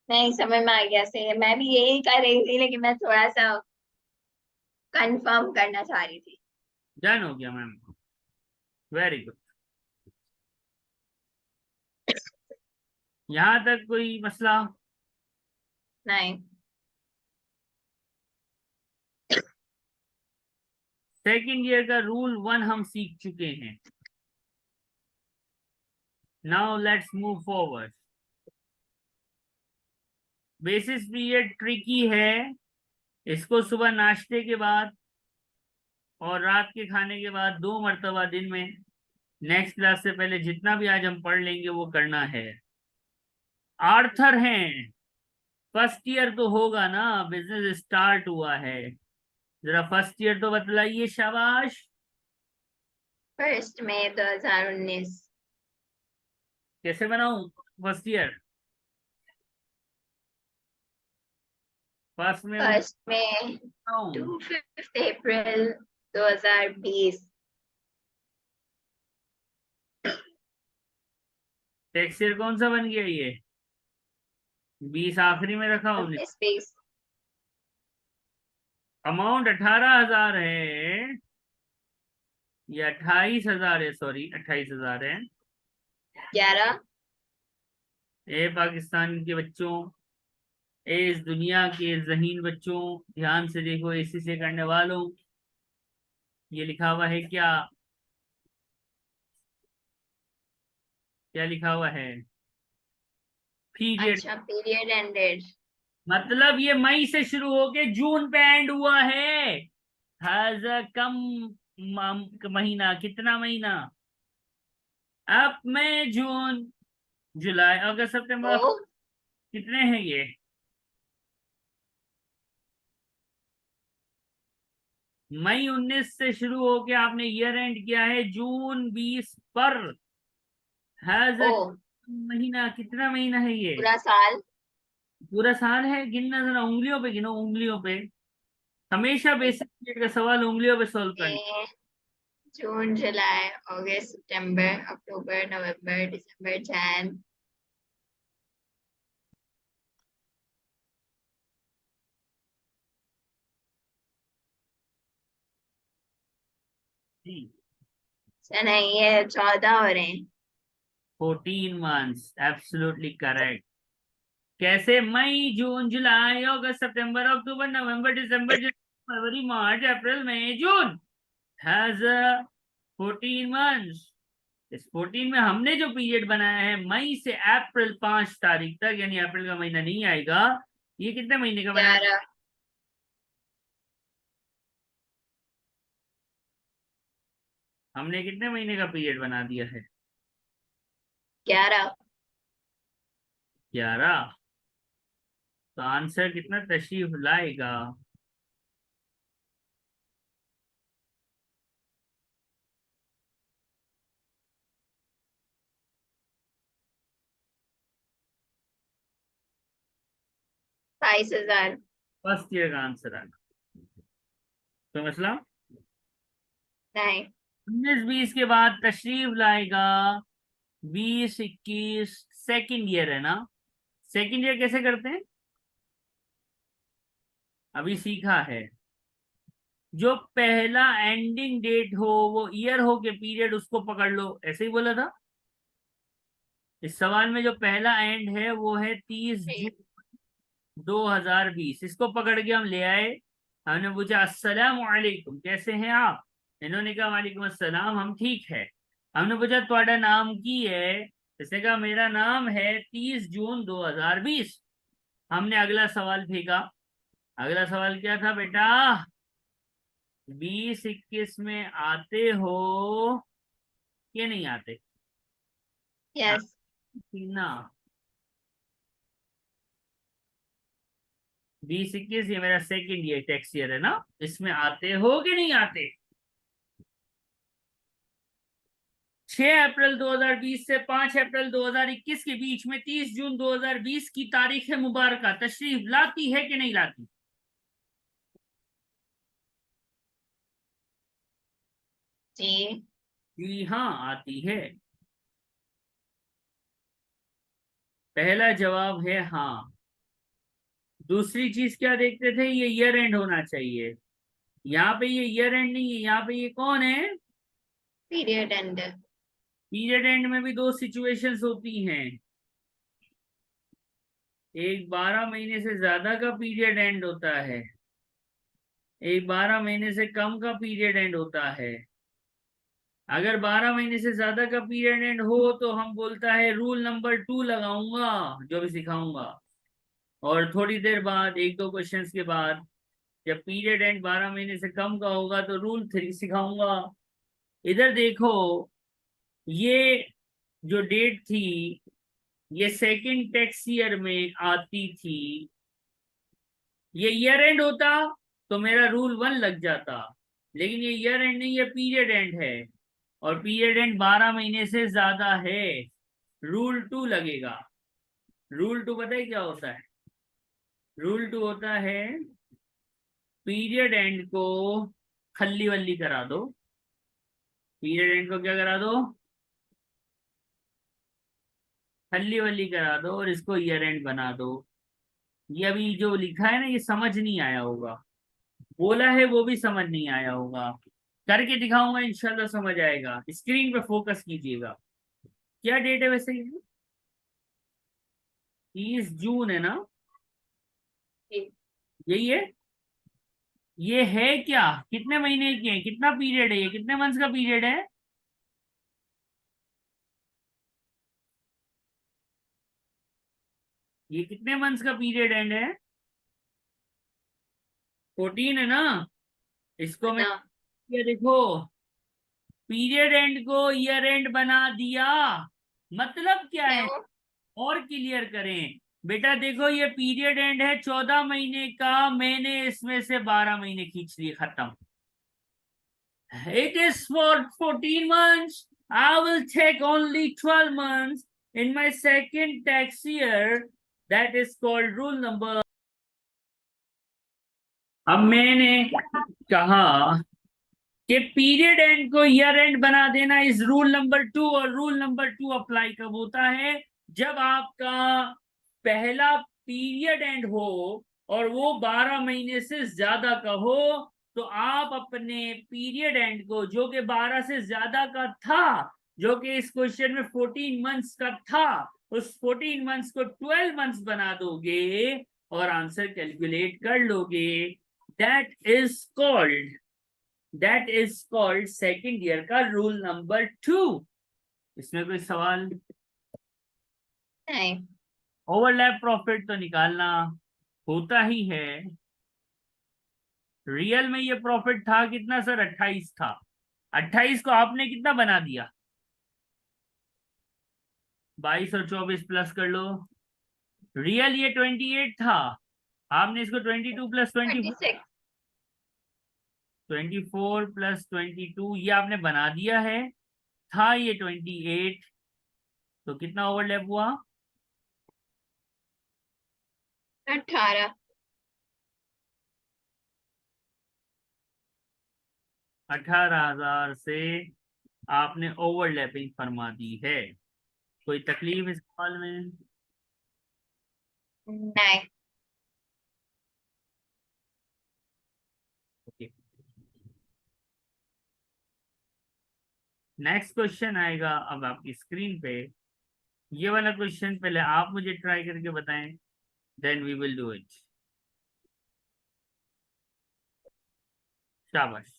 नहीं, समझ में आ गया से, मैं भी यही कर रही थी लेकिन मैं थोड़ा सा कंफर्म करना चाह रही थी। डन हो गया मैम, वेरी गुड। यहां तक कोई मसला? नहीं। सेकेंड ईयर का रूल 1 हम सीख चुके हैं। Now let's move forward. Basis period tricky है। इसको सुबह नाश्ते के बाद और रात के खाने के बाद 2 मरतबा दिन में नेक्स्ट क्लास से पहले जितना भी आज हम पढ़ लेंगे वो करना है। आर्थर हैं, फर्स्ट ईयर तो होगा ना, बिजनेस स्टार्ट हुआ है। जरा फर्स्ट ईयर तो बतलाइए, शाबाश। 1 मई 2019। कैसे बनाऊं फर्स्ट ईयर? फर्स्ट में 1 मई बनाऊं? To 5 April 2020। टेक्स्ट ईयर कौन सा बन गया ये? 20 आखिरी में रखा हूं। 19 20। अमाउंट 18,000 है, ये 28,000 है, सॉरी 28,000 है। 11। ए पाकिस्तान के बच्चों, ए इस दुनिया के ज़हीन बच्चों, ध्यान से देखो, इसी से करने वालों, ये लिखा हुआ है क्या? क्या लिखा हुआ है? पीरियड। अच्छा, पीरियड एंडेड। मतलब ये मई से शुरू होके जून पे एंड हुआ है। हज़ कम महीना, कितना महीना? अब मई जून जुलाई अगस्त सितंबर, ओ। कितने हैं ये? मई 19 से शुरू होके आपने ईयर एंड किया है जून 20 पर। हैज ओ, महीना, कितना महीना है ये? पूरा साल। पूरा साल है। गिनना जरा, उंगलियों पे गिनो, उंगलियों पे। हमेशा बेसिक का सवाल उंगलियों पे सॉल्व करना। मई जून जुलाई अगस्त सितंबर अक्टूबर नवंबर दिसंबर जैन। जी, अच्छा, नहीं, ये 14 हो रहे हैं। 14 months, एब्सोल्युटली करेक्ट। कैसे? मई जून जुलाई अगस्त सितंबर अक्टूबर नवंबर दिसंबर जनवरी फरवरी मार्च अप्रैल मई जून। Has 14 months। इस 14 में हमने जो पीरियड बनाया है मई से अप्रैल 5 तारीख तक, यानी अप्रैल का महीना नहीं आएगा, ये कितने महीने का बनाया? 11। हमने कितने महीने का पीरियड बना दिया है? 11। 11। तो आंसर कितना तशरीफ लाएगा? बाईस हजार। फर्स्ट ईयर का आंसर आएगा। तो मसला नहीं। 19 20 के बाद तशरीफ लाएगा 20 21। सेकंड ईयर है ना? सेकंड ईयर कैसे करते हैं? अभी सीखा है। जो पहला एंडिंग डेट हो वो ईयर हो के पीरियड उसको पकड़ लो, ऐसे ही बोला था। इस सवाल में जो पहला एंड है वो है 30 जून 2020। इसको पकड़ के हम ले आए। हमने पूछा अस्सलाम वालेकुम, कैसे हैं आप? इन्होंने कहा वालेकुम अस्सलाम, हम ठीक है। हमने पूछा तुम्हारा नाम की है? इसने कहा मेरा नाम है 30 जून 2020। हमने अगला सवाल फेंका। अगला सवाल क्या था बेटा? 20 21 में आते हो कि नहीं आते? हाँ, यस। ना। 20 21 ये मेरा सेकेंड ईयर टैक्स ईयर है ना, इसमें आते हो कि नहीं आते? 6 अप्रैल 2020 से 5 अप्रैल 2021 के बीच में 30 जून 2020 की तारीख मुबारक तशरीफ लाती है कि नहीं लाती? जी। जी हाँ आती है। पहला जवाब है हाँ। दूसरी चीज क्या देखते थे, ये ईयर एंड होना चाहिए। यहाँ पे ये ईयर एंड नहीं है, यहाँ पे ये कौन है, पीरियड एंड। पीरियड एंड में भी दो सिचुएशंस होती हैं। एक 12 महीने से ज्यादा का पीरियड एंड होता है, एक 12 महीने से कम का पीरियड एंड होता है। अगर 12 महीने से ज्यादा का पीरियड एंड हो तो हम बोलता है रूल नंबर 2 लगाऊंगा, जो भी सिखाऊंगा। और थोड़ी देर बाद, एक दो क्वेश्चंस के बाद, जब पीरियड एंड 12 महीने से कम का होगा तो रूल 3 सिखाऊंगा। इधर देखो, ये जो डेट थी ये सेकंड टैक्स ईयर में आती थी। ये ईयर एंड होता तो मेरा रूल 1 लग जाता, लेकिन ये ईयर एंड नहीं, ये पीरियड एंड है। और पीरियड एंड 12 महीने से ज्यादा है, रूल 2 लगेगा। रूल 2 पता है क्या होता है, रूल 2 होता है पीरियड एंड को खल्ली वल्ली करा दो। पीरियड एंड को क्या करा दो, खल्ली वल्ली करा दो, और इसको ईयर एंड बना दो। ये अभी जो लिखा है ना ये समझ नहीं आया होगा, बोला है वो भी समझ नहीं आया होगा, करके दिखाऊंगा इंशाल्लाह समझ आएगा। स्क्रीन पे फोकस कीजिएगा। क्या डेट है वैसे, ये 30 जून है ना, यही है। ये है क्या, कितने महीने की है, कितना पीरियड है, ये कितने मंथ्स का पीरियड है, ये कितने मंथ्स का पीरियड एंड है, 14 है ना। इसको मैं, ना। ये देखो, पीरियड एंड को ईयर एंड बना दिया, मतलब क्या है, क्यों? और क्लियर करें। बेटा देखो, ये पीरियड एंड है 14 महीने का, मैंने इसमें से 12 महीने खींच लिए, खत्म। It is for 14 months. I will take only 12 months in my second tax year. That is called rule number. अब मैंने कहा कि पीरियड एंड को ईयर एंड बना देना इज रूल नंबर 2, और रूल नंबर 2 अप्लाई कब होता है, जब आपका पहला पीरियड एंड हो और वो 12 महीने से ज्यादा का हो। तो आप अपने पीरियड एंड को, जो कि 12 से ज्यादा का था, जो कि इस क्वेश्चन में 14 मंथ्स का था, उस 14 मंथ्स को 12 मंथ्स बना दोगे और आंसर कैलकुलेट कर लोगे। That is called that is called second year का रूल नंबर 2। इसमें कोई सवाल, नहीं। ओवरलैप प्रॉफिट तो निकालना होता ही है। रियल में ये प्रॉफिट था कितना सर, 28 था। 28 को आपने कितना बना दिया, 22 और 24 प्लस कर लो। रियल ये 28 था, आपने इसको 22 प्लस 24, 26। 24 प्लस 22 ये आपने बना दिया है। था ये 28, तो कितना ओवरलैप हुआ, 18। 18,000 से आपने ओवरलैपिंग फरमा दी है। कोई तकलीफ इस सवाल में, नहीं। ओके। नेक्स्ट क्वेश्चन आएगा अब आपकी स्क्रीन पे। ये वाला क्वेश्चन पहले आप मुझे ट्राई करके बताएं, then we will do it. शाबाश,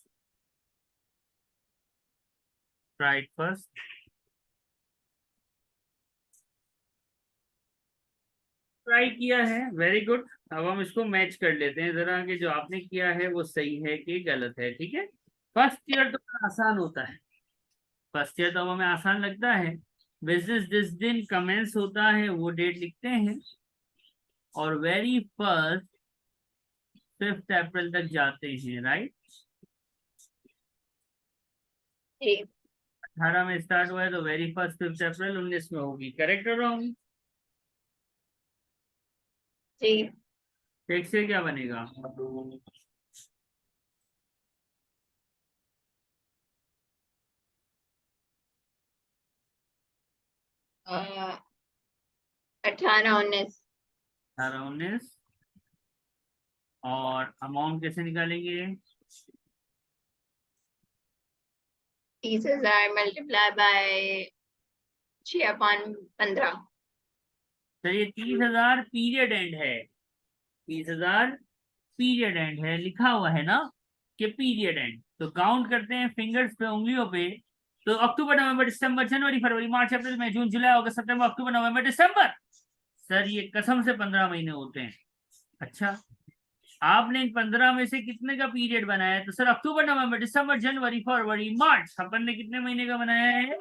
ट्राई इट फर्स्ट। ट्राई किया है, वेरी गुड। अब हम इसको मैच कर लेते हैं जरा, कि जो आपने किया है वो सही है कि गलत है, ठीक है। फर्स्ट ईयर तो आसान होता है, फर्स्ट ईयर तो हमें आसान लगता है। बिजनेस जिस दिन कमेंस होता है वो डेट लिखते हैं, और वेरी फर्स्ट 5 अप्रैल तक जाते हैं, राइट। जी। 18 में स्टार्ट हुआ है तो वेरी फर्स्ट 5 अप्रैल 19 में होगी, करेक्ट हो रहा, जी। एक से क्या बनेगा, 18 19। 18 19। और अमाउंट कैसे निकालेंगे? 30,000 मल्टीप्लाई बाय 6/15। चलिए 30,000 पीरियड एंड है। 30,000 पीरियड एंड है, लिखा हुआ है ना कि पीरियड एंड। तो काउंट करते हैं फिंगर्स पे, उंगलियों पे। तो अक्टूबर नवंबर दिसंबर जनवरी फरवरी मार्च अप्रैल मई जून जुलाई अगस्त सितंबर अक्टूबर नवंबर दिसंबर। सर ये कसम से 15 महीने होते हैं। अच्छा, आपने इन 15 में से कितने का पीरियड बनाया है? तो सर अक्टूबर नवंबर दिसंबर जनवरी फरवरी मार्च, अपन ने कितने महीने का बनाया है?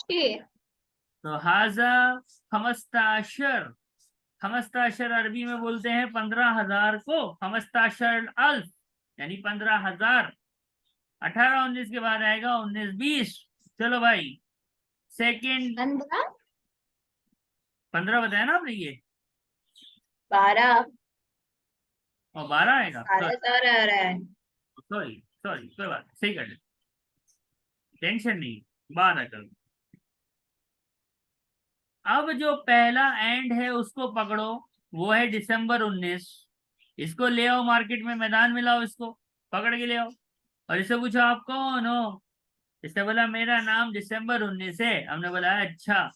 ठीक। तो हाजा हमस्ताशर। हमस्ताशर अरबी में बोलते हैं 15,000 को। हमस्ताशर अल्फ यानी 15,000। 18 19 के बाद आएगा 19 20। चलो भाई, सेकंड। 15 15 बताया ना आपने ये, 12। और 12 आएगा। 12,000 आ रहा है। सॉरी सॉरी, कोई बात नहीं, सही कर ले, टेंशन नहीं, बात आ कल। अब जो पहला एंड है उसको पकड़ो, वो है दिसंबर 19। इसको ले आओ मार्केट में, मैदान में लाओ, इसको पकड़ के ले आओ। और इससे पूछो आप कौन हो? इसने बोला मेरा नाम दिसंबर 19 है। हमने बोला अच्छा।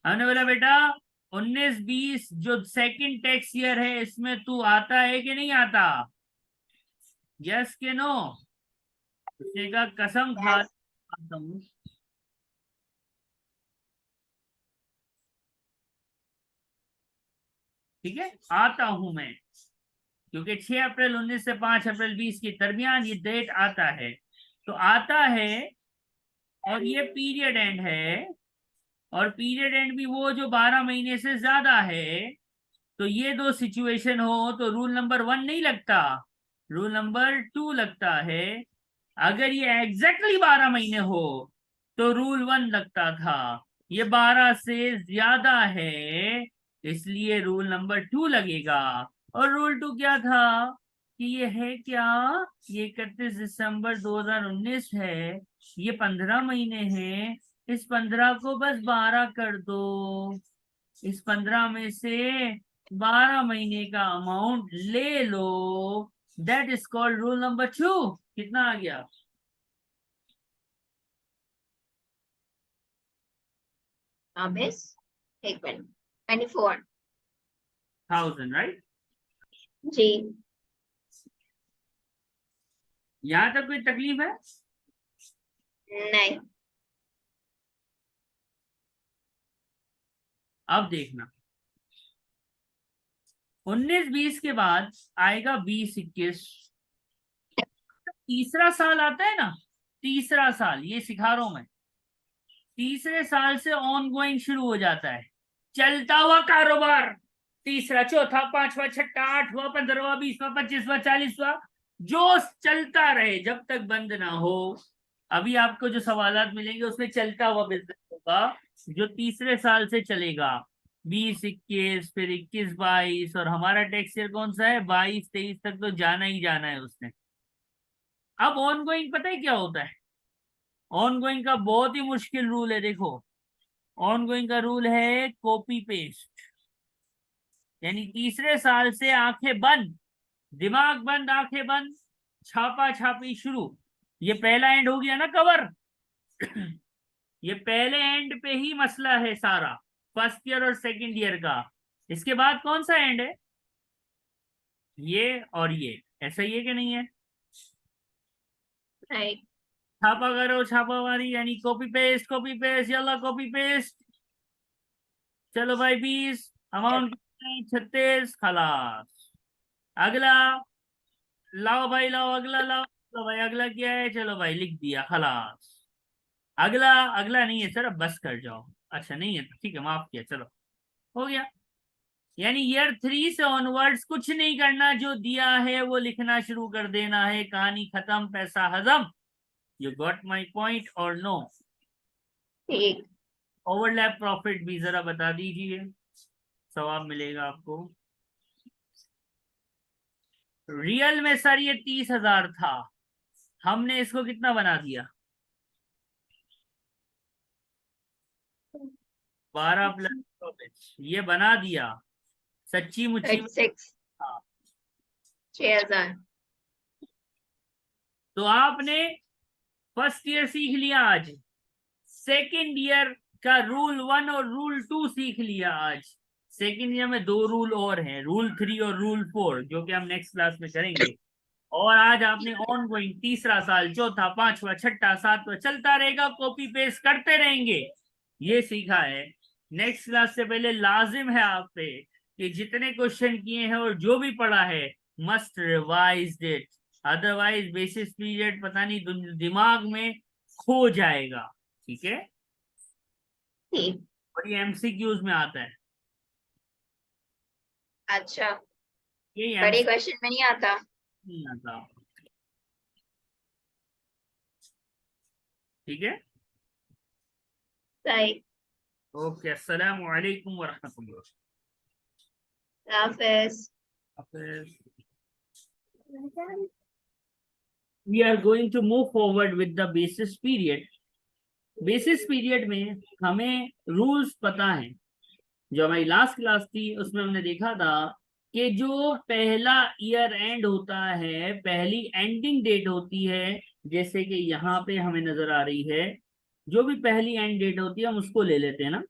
हमने बोला बेटा 19 20 जो सेकंड टैक्स ईयर है इसमें तू आता है कि नहीं आता? यस के नो? उसने कहा कसम खा यस। आता हूँ। ठीक है, आता हूं मैं, क्योंकि 6 अप्रैल 19 से 5 अप्रैल 20 के दरमियान ये डेट आता है। तो आता है, और ये पीरियड एंड है। और पीरियड एंड भी वो जो 12 महीने से ज्यादा है। तो ये दो सिचुएशन हो तो रूल नंबर 1 नहीं लगता, रूल नंबर 2 लगता है। अगर ये एग्जैक्टली 12 महीने हो तो रूल 1 लगता था। ये 12 से ज्यादा है, इसलिए रूल नंबर 2 लगेगा। और रूल 2 क्या था कि ये है क्या, ये 31 दिसंबर 2019 है। ये 15 महीने हैं, इस 15 को बस 12 कर दो। इस 15 में से 12 महीने का अमाउंट ले लो। That is called rule number 2। कितना आ गया? 24। एक मिनट। 24। 1000, राइट? जी। यहां तक कोई तकलीफ है? नहीं। अब देखना, 19 20 के बाद आएगा 20 21। तीसरा साल आता है ना, तीसरा साल ये सिखा रहा हूं मैं। तीसरे साल से ऑन गोइंग शुरू हो जाता है, चलता हुआ कारोबार। तीसरा चौथा पांचवा छठा आठवां 15वां 20वां 25वां 40वां, जो चलता रहे जब तक बंद ना हो। अभी आपको जो सवालात मिलेंगे उसमें चलता हुआ बिजनेस होगा, जो तीसरे साल से चलेगा। 20 21, फिर 21 22, और हमारा टैक्स ईयर कौन सा है? 22 23 तक तो जाना ही जाना है उसने। अब ऑन गोइंग पता है क्या होता है? ऑन गोइंग का बहुत ही मुश्किल रूल है, देखो। ऑन गोइंग का रूल है कॉपी पेस्ट। यानी तीसरे साल से आंखें बंद, दिमाग बंद आंखें बंद, छापा छापी शुरू। ये पहला एंड हो गया ना कवर। ये पहले एंड पे ही मसला है सारा, फर्स्ट ईयर और सेकंड ईयर का। इसके बाद कौन सा एंड है? ये और ये, ऐसा ही है कि नहीं है? नहीं। छापा करो छापा मारी, यानी copy paste Yalla copy paste. चलो भाई 20, अमाउंट 36, खलास। अगला लाओ भाई लाओ, अगला लाओ। चलो भाई अगला क्या है? चलो भाई लिख दिया, खलास। अगला, अगला नहीं है सर, अब बस कर जाओ। अच्छा नहीं है तो ठीक है, माफ किया, चलो हो गया। यानी ईयर 3 से ऑनवर्ड्स कुछ नहीं करना, जो दिया है वो लिखना शुरू कर देना है, कहानी खत्म, पैसा हजम। यू गॉट माई पॉइंट और नो? ठीक। ओवरलैप प्रॉफिट भी जरा बता दीजिए, सवाब मिलेगा आपको। रियल में सर ये 30,000 था, हमने इसको कितना बना दिया? 12 प्लस 24, ये बना दिया सच्ची मुच्ची में। 36, हाँ, 6000। तो आपने फर्स्ट ईयर सीख लिया आज, सेकेंड ईयर का रूल 1 और रूल 2 सीख लिया आज। सेकेंड ईयर में 2 रूल और हैं, रूल 3 और रूल 4, जो कि हम नेक्स्ट क्लास में करेंगे। और आज आपने ऑन गोइंग तीसरा साल, चौथा, पांचवा, छठा, सातवां चलता रहेगा, कॉपी पेस्ट करते रहेंगे, ये सीखा है। नेक्स्ट क्लास से पहले लाजिम है आप पे कि जितने क्वेश्चन किए हैं और जो भी पढ़ा है must revise it, otherwise basis period पता नहीं दिमाग में खो जाएगा। ठीक है, ठीक। और ये एमसीक्यूज में आता है, अच्छा, ये बड़े एमसीक्यू क्वेश्चन में नहीं आता। नहीं आता। ठीक है, सही। ओके, अस्सलाम वालेकुम वरहमतुल्लाह। हाफिज। We are going to move forward with the basis period. Basis period में हमें रूल्स पता है। जो हमारी लास्ट क्लास थी उसमें हमने देखा था कि जो पहला ईयर एंड होता है, पहली एंडिंग डेट होती है, जैसे कि यहाँ पे हमें नजर आ रही है, जो भी पहली एंड डेट होती है हम उसको ले लेते हैं ना,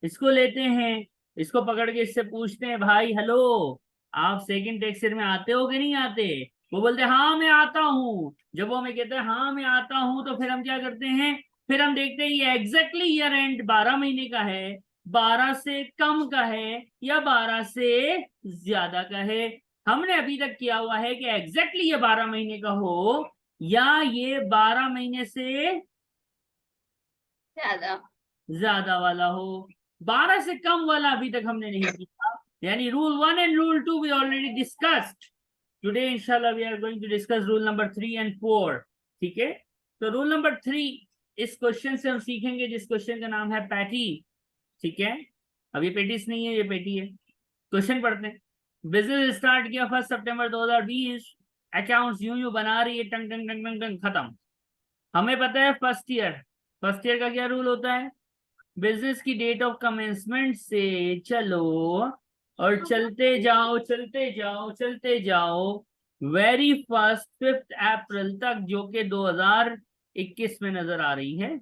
इसको लेते हैं, इसको पकड़ के इससे पूछते हैं भाई हेलो, आप सेकंड टेक्सचर में आते हो कि नहीं आते? वो बोलते हैं हाँ मैं आता हूँ। जब वो हमें कहते हैं हाँ मैं आता हूँ, तो फिर हम क्या करते हैं, फिर हम देखते हैं ये एग्जैक्टली ईयर एंड 12 महीने का है, 12 से कम का है या 12 से ज्यादा का है। हमने अभी तक किया हुआ है कि एग्जैक्टली ये 12 महीने का हो या ये 12 महीने से ज्यादा। ज्यादा वाला हो। 12 से कम वाला अभी तक हमने नहीं किया, यानी rule 1 and rule 2 we already discussed. Today इंशाल्लाह we are going to discuss rule number 3 and 4। ठीक है, तो रूल नंबर 3, इस क्वेश्चन से हम सीखेंगे जिस क्वेश्चन का नाम है पैटी। ठीक है, अब ये पेटिस नहीं है, ये पेटी है। क्वेश्चन पढ़ते हैं। बिजनेस स्टार्ट किया 1 सितंबर 2020, अकाउंट्स यूं यूं बना रही है, टंग टंग टंग टंग टंग, खत्म। हमें पता है फर्स्ट ईयर का क्या रूल होता है, बिजनेस की डेट ऑफ कमेंसमेंट से चलो और चलते जाओ चलते जाओ चलते जाओ, वेरी फर्स्ट 5 अप्रैल तक, जो कि 2021 में नजर आ रही है,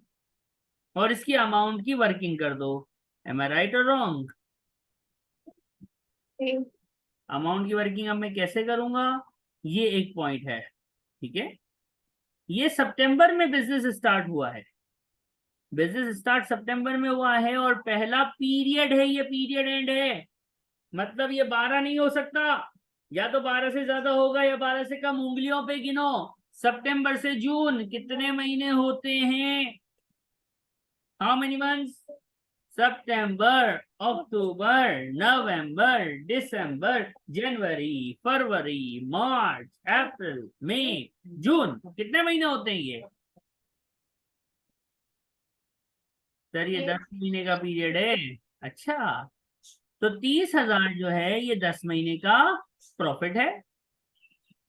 और इसकी अमाउंट की वर्किंग कर दो। M I right or wrong? ठीक। अमाउंट की वर्किंग अब मैं कैसे करूंगा, ये एक पॉइंट है। ठीक है, ये सितंबर में बिजनेस स्टार्ट हुआ है, बिजनेस स्टार्ट सितंबर में हुआ है, और पहला पीरियड है, ये पीरियड एंड है, मतलब ये 12 नहीं हो सकता, या तो 12 से ज्यादा होगा या 12 से कम। उंगलियों पे गिनो, सितंबर से जून कितने महीने होते हैं, हाउ मेनी मंथ्स? सितंबर, अक्टूबर, नवंबर, दिसंबर, जनवरी, फरवरी, मार्च, अप्रैल, मई, जून, कितने महीने होते हैं ये? सर ये 10 महीने का पीरियड है। अच्छा, तो 30,000 जो है ये 10 महीने का प्रॉफिट है।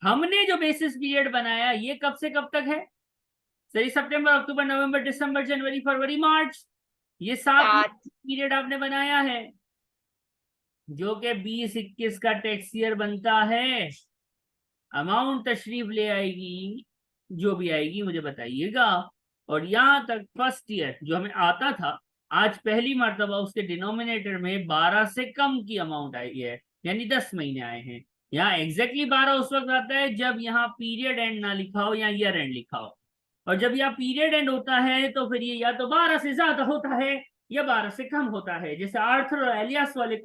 हमने जो बेसिस पीरियड बनाया ये कब से कब तक है? सही, सितंबर, अक्टूबर, नवंबर, दिसंबर, जनवरी, फरवरी, मार्च, ये 7 सात। पीरियड आपने बनाया है, जो कि 2021 का टैक्स ईयर बनता है। अमाउंट तशरीफ ले आएगी, जो भी आएगी मुझे बताइएगा। और यहाँ तक फर्स्ट ईयर जो हमें आता था, आज पहली मर्तबा उसके डिनोमिनेटर में 12 से कम की अमाउंट आई है, यानी 10 महीने आए हैं। यहाँ एग्जैक्टली 12 उस वक्त आता है जब यहाँ पीरियड एंड ना लिखा हो या ईयर एंड लिखा हो, और जब यहाँ पीरियड एंड होता है तो फिर ये या तो 12 से ज्यादा होता है या 12 से कम होता है। जैसे आर्थर और इलियास वाले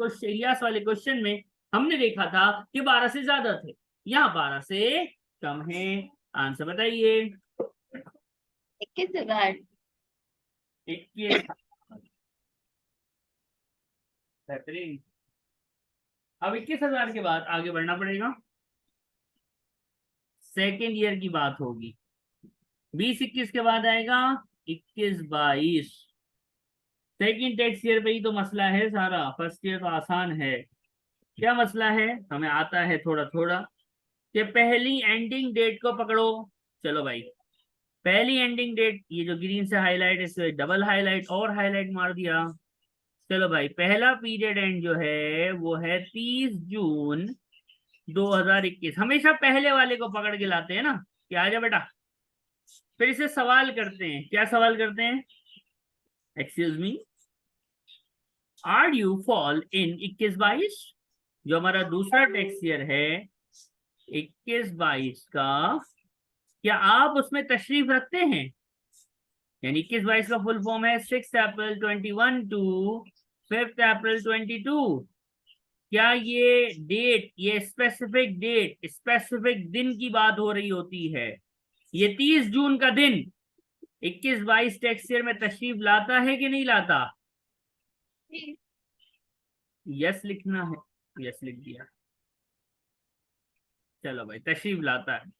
क्वेश्चन में हमने देखा था कि 12 से ज्यादा थे, यहाँ 12 से कम है। आंसर बताइए। 21,000। 21। बेहतरीन। अब 21,000 के बाद आगे बढ़ना पड़ेगा, सेकेंड ईयर की बात होगी। 20-21 के बाद आएगा 21-22, सेकेंड टैक्स ईयर पे ही तो मसला है सारा। फर्स्ट ईयर तो आसान है। क्या मसला है, हमें आता है थोड़ा थोड़ा, कि पहली एंडिंग डेट को पकड़ो। चलो भाई, पहली एंडिंग डेट, ये जो ग्रीन से हाईलाइट है इसे डबल हाईलाइट और हाईलाइट मार दिया। चलो भाई, पहला पीरियड एंड जो है वो है 30 जून 2021। हमेशा पहले वाले को पकड़ के लाते हैं ना कि आजा बेटा। फिर इसे सवाल करते हैं। क्या सवाल करते हैं? Excuse me, are you fall in 21-22? जो हमारा दूसरा टेक्स्ट ईयर है 21-22 का, क्या आप उसमें तशरीफ रखते हैं? यानी 21-22 का फुल फॉर्म है 6 अप्रैल 2021 टू 5 अप्रैल 2022। क्या ये डेट, ये स्पेसिफिक डेट, स्पेसिफिक दिन की बात हो रही होती है? ये 30 जून का दिन 21-22 टेक्स्ट ईयर में तशरीफ लाता है कि नहीं लाता? यस लिखना है। यस लिख दिया। चलो भाई, तशरीफ लाता है।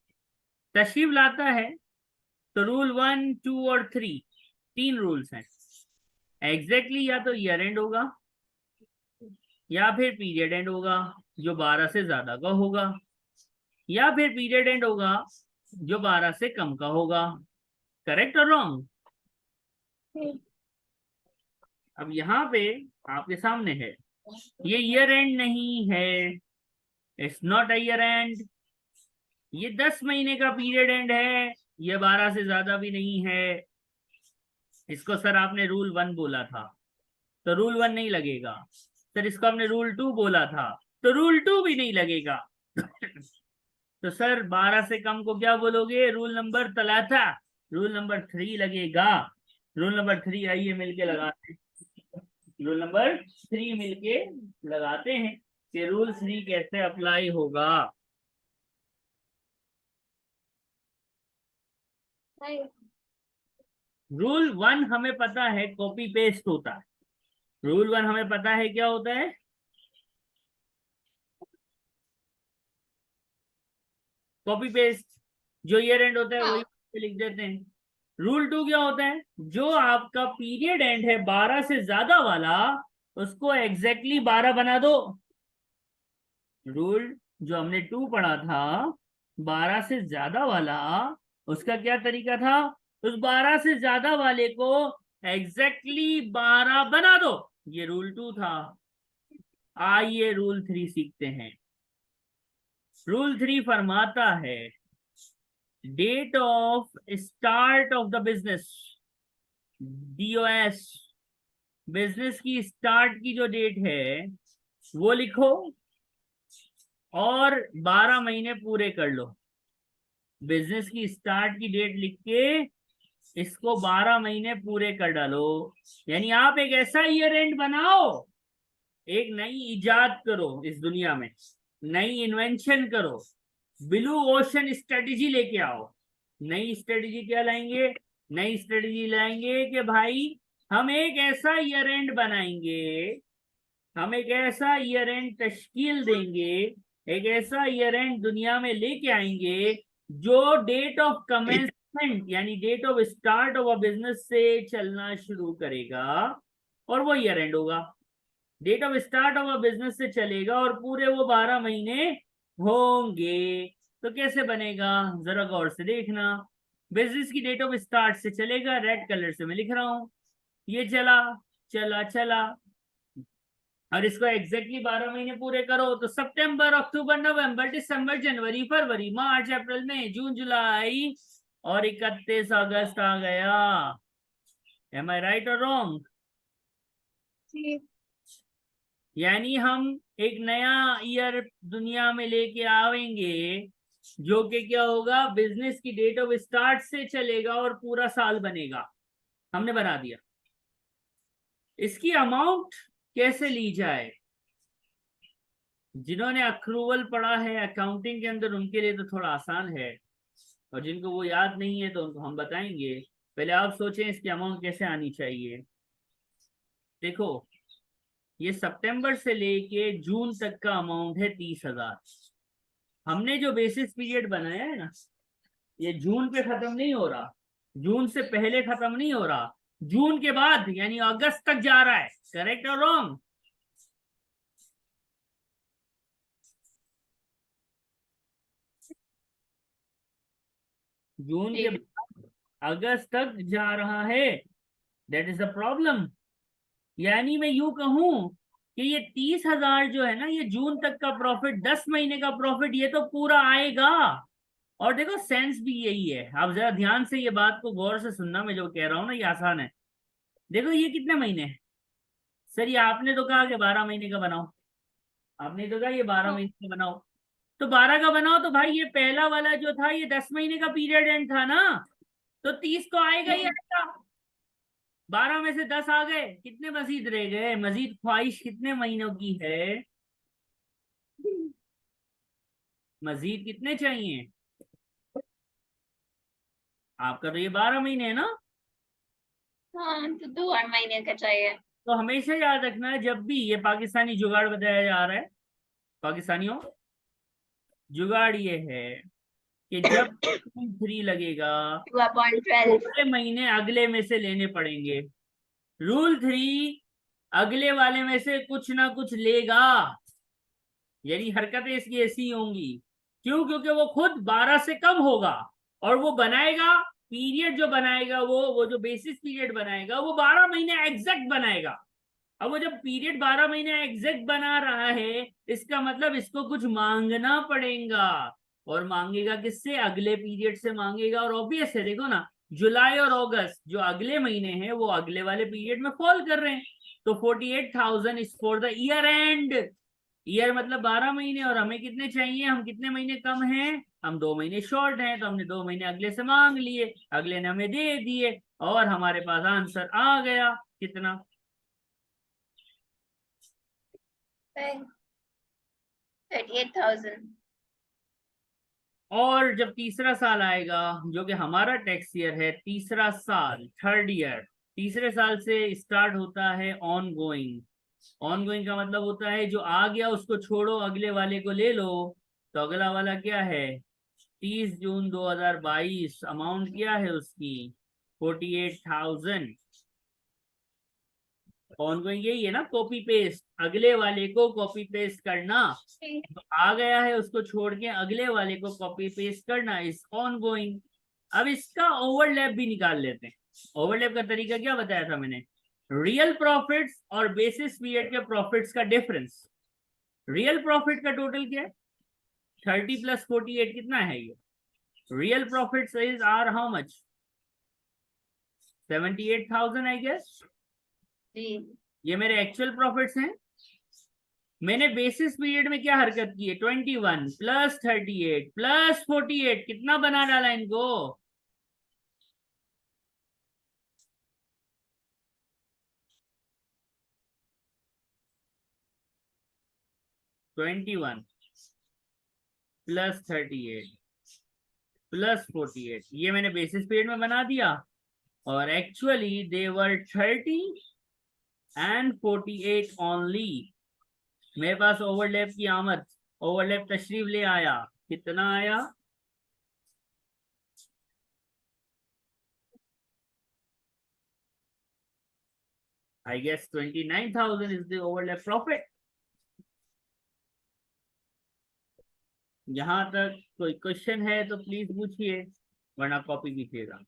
तशरीफ लाता है तो रूल 1, 2 और 3, 3 रूल्स हैं। एग्जैक्टली या तो ईयर एंड होगा या फिर पीरियड एंड होगा जो 12 से ज्यादा का होगा, या फिर पीरियड एंड होगा जो 12 से कम का होगा। करेक्ट और रॉन्ग? अब यहाँ पे आपके सामने है, ये ईयर एंड नहीं है, it's not a year and. ये 10 महीने का पीरियड एंड है, ये 12 से ज्यादा भी नहीं है। इसको सर आपने रूल 1 बोला था तो रूल 1 नहीं लगेगा। सर इसको हमने रूल 2 बोला था तो रूल 2 भी नहीं लगेगा। तो सर 12 से कम को क्या बोलोगे? रूल नंबर तलाथा, रूल नंबर 3 लगेगा। रूल नंबर 3 आइए मिलके लगाते हैं। रूल नंबर 3 मिलके लगाते हैं कि रूल 3 कैसे अप्लाई होगा। रूल 1 हमें पता है कॉपी पेस्ट होता है। रूल 1 हमें पता है क्या होता है? Copy paste. जो ईयर एंड होता है वही लिख देते हैं। रूल 2 क्या होता है? जो आपका पीरियड एंड है 12 से ज्यादा वाला, उसको एग्जैक्टली 12 बना दो। रूल जो हमने 2 पढ़ा था 12 से ज्यादा वाला, उसका क्या तरीका था? उस 12 से ज्यादा वाले को एग्जैक्टली 12 बना दो। ये रूल 2 था। आइए रूल 3 सीखते हैं। रूल 3 फरमाता है date of start of the business, DOS, business की स्टार्ट की जो डेट है वो लिखो और 12 महीने पूरे कर लो। बिजनेस की स्टार्ट की डेट लिख के इसको 12 महीने पूरे कर डालो। यानी आप एक ऐसा ईयर एंड बनाओ, एक नई इजाद करो इस दुनिया में, नई इन्वेंशन करो, ब्लू ओशन स्ट्रेटेजी लेके आओ। नई स्ट्रेटेजी क्या लाएंगे? नई स्ट्रेटेजी लाएंगे कि भाई हम एक ऐसा ईयर एंड बनाएंगे, हम एक ऐसा ईयर एंड तश्कील देंगे, एक ऐसा ईयर एंड दुनिया में लेके आएंगे जो डेट ऑफ कमेंसमेंट यानी date of start of a business से चलना शुरू करेगा और वो ईयर एंड होगा। Date of start of a business से चलेगा और पूरे वो 12 महीने होंगे। तो कैसे बनेगा जरा गौर से देखना। बिजनेस की डेट ऑफ स्टार्ट से चलेगा, रेड कलर से मैं लिख रहा हूं, ये चला चला चला, और इसको एग्जैक्टली 12 महीने पूरे करो तो सितंबर, अक्टूबर, नवंबर, दिसंबर, जनवरी, फरवरी, मार्च, अप्रैल, मई, जून, जुलाई और 31 अगस्त आ गया। M I right or wrong? यानी हम एक नया ईयर दुनिया में लेके आवेंगे जो कि क्या होगा? बिजनेस की डेट ऑफ स्टार्ट से चलेगा और पूरा साल बनेगा। हमने बना दिया। इसकी अमाउंट कैसे ली जाए? जिन्होंने अक्रूवल पढ़ा है अकाउंटिंग के अंदर उनके लिए तो थोड़ा आसान है, और जिनको वो याद नहीं है तो उनको हम बताएंगे। पहले आप सोचें इसकी अमाउंट कैसे आनी चाहिए। देखो, ये सितंबर से लेके जून तक का अमाउंट है 30,000। हमने जो बेसिस पीरियड बनाया है ना, ये जून पे खत्म नहीं हो रहा, जून से पहले खत्म नहीं हो रहा, जून के बाद यानी अगस्त तक जा रहा है। करेक्ट और रॉन्ग? जून के बाद अगस्त तक जा रहा है। That is the problem. यानी मैं यूं कहूं कि ये 30,000 जो है ना, ये जून तक का प्रॉफिट, 10 महीने का प्रॉफिट, ये तो पूरा आएगा। और देखो सेंस भी यही है, आप जरा ध्यान से ये बात को गौर से सुनना, मैं जो कह रहा हूँ ना ये आसान है। देखो ये कितने महीने हैं? सर ये आपने तो कहा कि 12 महीने का बनाओ, आपने तो कहा ये 12 महीने का बनाओ, तो 12 का बनाओ, तो भाई ये पहला वाला जो था ये 10 महीने का पीरियड एंड था ना, तो 30 तो आएगा ही आएगा। 12 में से 10 आ गए, कितने मजीद रह गए? मजीद ख्वाहिश कितने महीनों की है? मजीद कितने चाहिए? आपका तो ये 12 महीने है ना। हाँ तो 2 और महीने का चाहिए। तो हमेशा याद रखना, जब भी ये पाकिस्तानी जुगाड़ बताया जा रहा है, पाकिस्तानियों, जुगाड़ ये है कि जब 3 लगेगा 2/12। अगले महीने अगले में से लेने पड़ेंगे। रूल 3, अगले वाले में से कुछ ना कुछ लेगा, यानी हरकतें इसकी ऐसी होंगी। क्यों? क्योंकि वो खुद 12 से कम होगा, और वो बनाएगा पीरियड, जो बनाएगा वो जो बेसिस पीरियड बनाएगा वो 12 महीने एग्जैक्ट बनाएगा। अब वो जब पीरियड 12 महीने एग्जैक्ट बना रहा है, इसका मतलब इसको कुछ मांगना पड़ेगा। और मांगेगा किससे? अगले पीरियड से मांगेगा। और ऑब्वियस है, देखो ना, जुलाई और अगस्त जो अगले महीने हैं वो अगले वाले पीरियड में फॉल कर रहे हैं। तो 48,000 is for the year and. Year मतलब 12 महीने, और हमें कितने चाहिए? हम कितने महीने कम हैं? हम 2 महीने शॉर्ट हैं, तो हमने 2 महीने अगले से मांग लिए, अगले ने हमें दे दिए, और हमारे पास आंसर आ गया। कितना? 38,000। और जब तीसरा साल आएगा, जो कि हमारा टैक्स ईयर है, तीसरा साल, थर्ड ईयर, तीसरे साल से स्टार्ट होता है ऑन गोइंग। ऑन गोइंग का मतलब होता है जो आ गया उसको छोड़ो, अगले वाले को ले लो। तो अगला वाला क्या है? 30 जून 2022, अमाउंट क्या है उसकी? 48,000। ऑनगोइंग यही है ना, कॉपी पेस्ट, अगले वाले को कॉपी पेस्ट करना। तो आ गया है उसको छोड़ के अगले वाले को कॉपी पेस्ट करना इज ऑनगोइंग। अब इसका ओवरलैप भी निकाल लेते हैं। ओवरलैप का तरीका क्या बताया था मैंने? रियल प्रॉफिट्स और बेसिस पीरियड के प्रॉफिट्स का डिफरेंस। रियल प्रॉफिट का टोटल क्या है? 30 + 48 कितना है ये? Real profits is are how much? 78,000 I guess. जी। ये मेरे एक्चुअल प्रॉफिट्स हैं। मैंने बेसिस पीरियड में क्या हरकत की है? 21 + 38 + 48, कितना बना डाला इनको? 21 + 38 + 48, ये मैंने बेसिस पीरियड में बना दिया। और actually they were 30 and 48 only. मेरे पास ओवरलैप की आमद, ओवरलैप तशरीफ ले आया। कितना आया? I guess 29,000 is the overlap profit. यहाँ तक कोई क्वेश्चन है तो प्लीज पूछिए, वरना कॉपी कीजिएगा।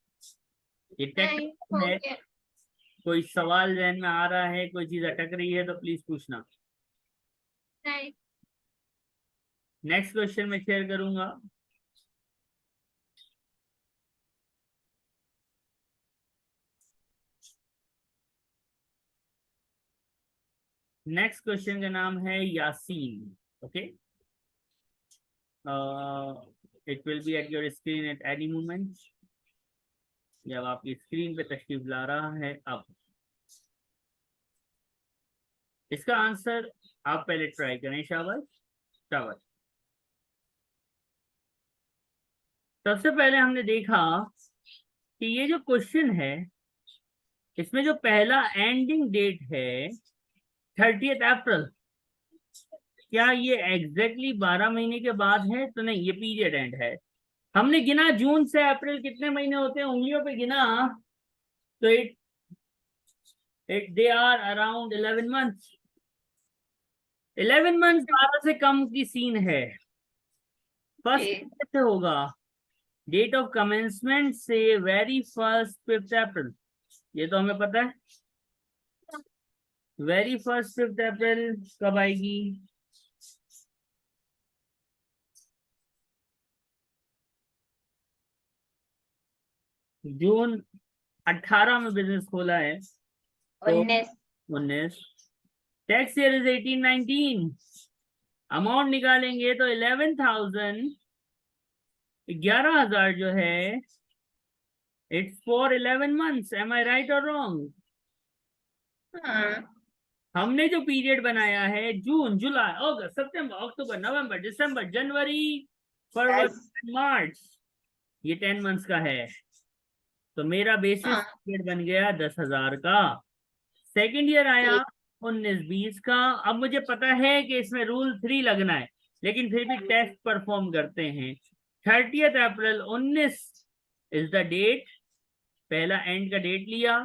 ये नहीं टेक्निक हो है, गया। कोई सवाल जहन में आ रहा है, कोई चीज अटक रही है तो प्लीज पूछना। नहीं। नेक्स्ट क्वेश्चन में शेयर करूंगा। नेक्स्ट क्वेश्चन का नाम है Yasin. Okay, it will be at your screen at any moment. जब आपकी स्क्रीन पे तशरीफ ला रहा है अब। इसका आंसर आप पहले ट्राई करें। शाबाश शाबाश। सबसे पहले हमने देखा कि ये जो क्वेश्चन है, इसमें जो पहला एंडिंग डेट है 30 अप्रैल, क्या ये एग्जैक्टली 12 महीने के बाद है? तो नहीं, ये पीरियड एंड है। हमने गिना जून से अप्रैल कितने महीने होते हैं, उंगलियों पे गिना, तो it it they are around 11 months. 11 months 12 से कम की सीन है। फर्स्ट जी। कैसे होगा? डेट ऑफ कमेंसमेंट से वेरी फर्स्ट 5 अप्रैल, ये तो हमें पता है। वेरी फर्स्ट 5 अप्रैल कब आएगी? जून 18 में बिजनेस खोला है तो 19। 19। Tax year is 18-19। अमाउंट निकालेंगे तो 11,000, 11,000 जो है, it's for 11 months. Am I right or wrong? हाँ। हमने जो पीरियड बनाया है जून, जुलाई, अगस्त, सितंबर, अक्टूबर, नवंबर, दिसंबर, जनवरी, दस। फरवरी, मार्च, ये 10 मंथ्स का है। तो मेरा बेसिस हाँ। पीरियड बन गया 10,000 का। सेकेंड ईयर आया ठीक। 19-20 का। अब मुझे पता है कि इसमें रूल 3 लगना है, लेकिन फिर भी टेस्ट परफॉर्म करते हैं। 30 अप्रैल 19 इज द डेट। पहला एंड का डेट लिया।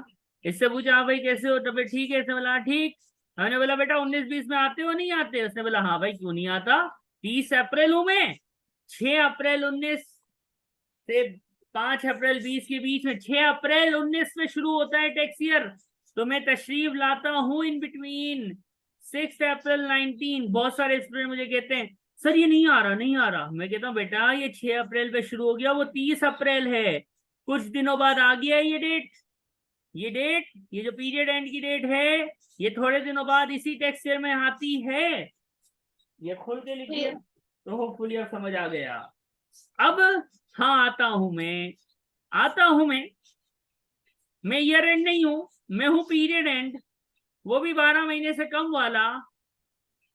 इससे पूछा, हाँ भाई कैसे हो, तबीयत ठीक है? इसने बोला हाँ ठीक। हमने बोला बेटा 19-20 में आते हो नहीं आते? उसने बोला हाँ भाई क्यों नहीं आता, 30 अप्रैल हूं मैं। 6 अप्रैल 19 से 5 अप्रैल 20 के बीच में, 6 अप्रैल 19 में शुरू होता है टैक्स ईयर। तो मैं तशरीफ लाता हूं इन बिटवीन 6 अप्रैल 19। बहुत सारे स्टूडेंट मुझे कहते हैं सर ये नहीं आ रहा, नहीं आ रहा। मैं कहता हूँ बेटा ये 6 अप्रैल पे शुरू हो गया, वो 30 अप्रैल है। कुछ दिनों बाद आ गया ये डेट। ये डेट, ये जो पीरियड एंड की डेट है, ये थोड़े दिनों बाद इसी टैक्स ईयर में आती है। ये खोल के लिखिए ठीक। तो होपफुली अब समझ आ गया। अब हाँ आता हूं मैं, आता हूं मैं ईयर एंड नहीं हूं, मैं हूं पीरियड एंड, वो भी 12 महीने से कम वाला।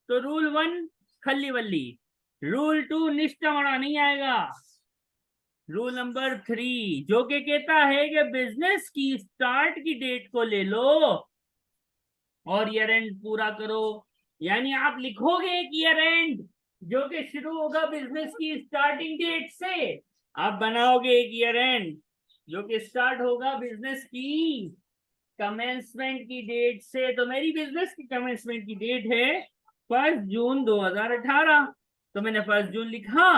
तो रूल 1 खल्ली वल्ली, रूल 2 निष्ठा मना नहीं आएगा। रूल नंबर 3 जो कि कहता है कि बिजनेस की स्टार्ट की डेट को ले लो और ईयर एंड पूरा करो। यानी आप लिखोगे एक ईयर एंड जो कि शुरू होगा बिजनेस की स्टार्टिंग डेट से, आप बनाओगे एक ईयर एंड जो कि स्टार्ट होगा बिजनेस की कमेंसमेंट की डेट से। तो मेरी बिजनेस की कमेंसमेंट की डेट है 1 जून 2018। तो मैंने 1 जून लिखा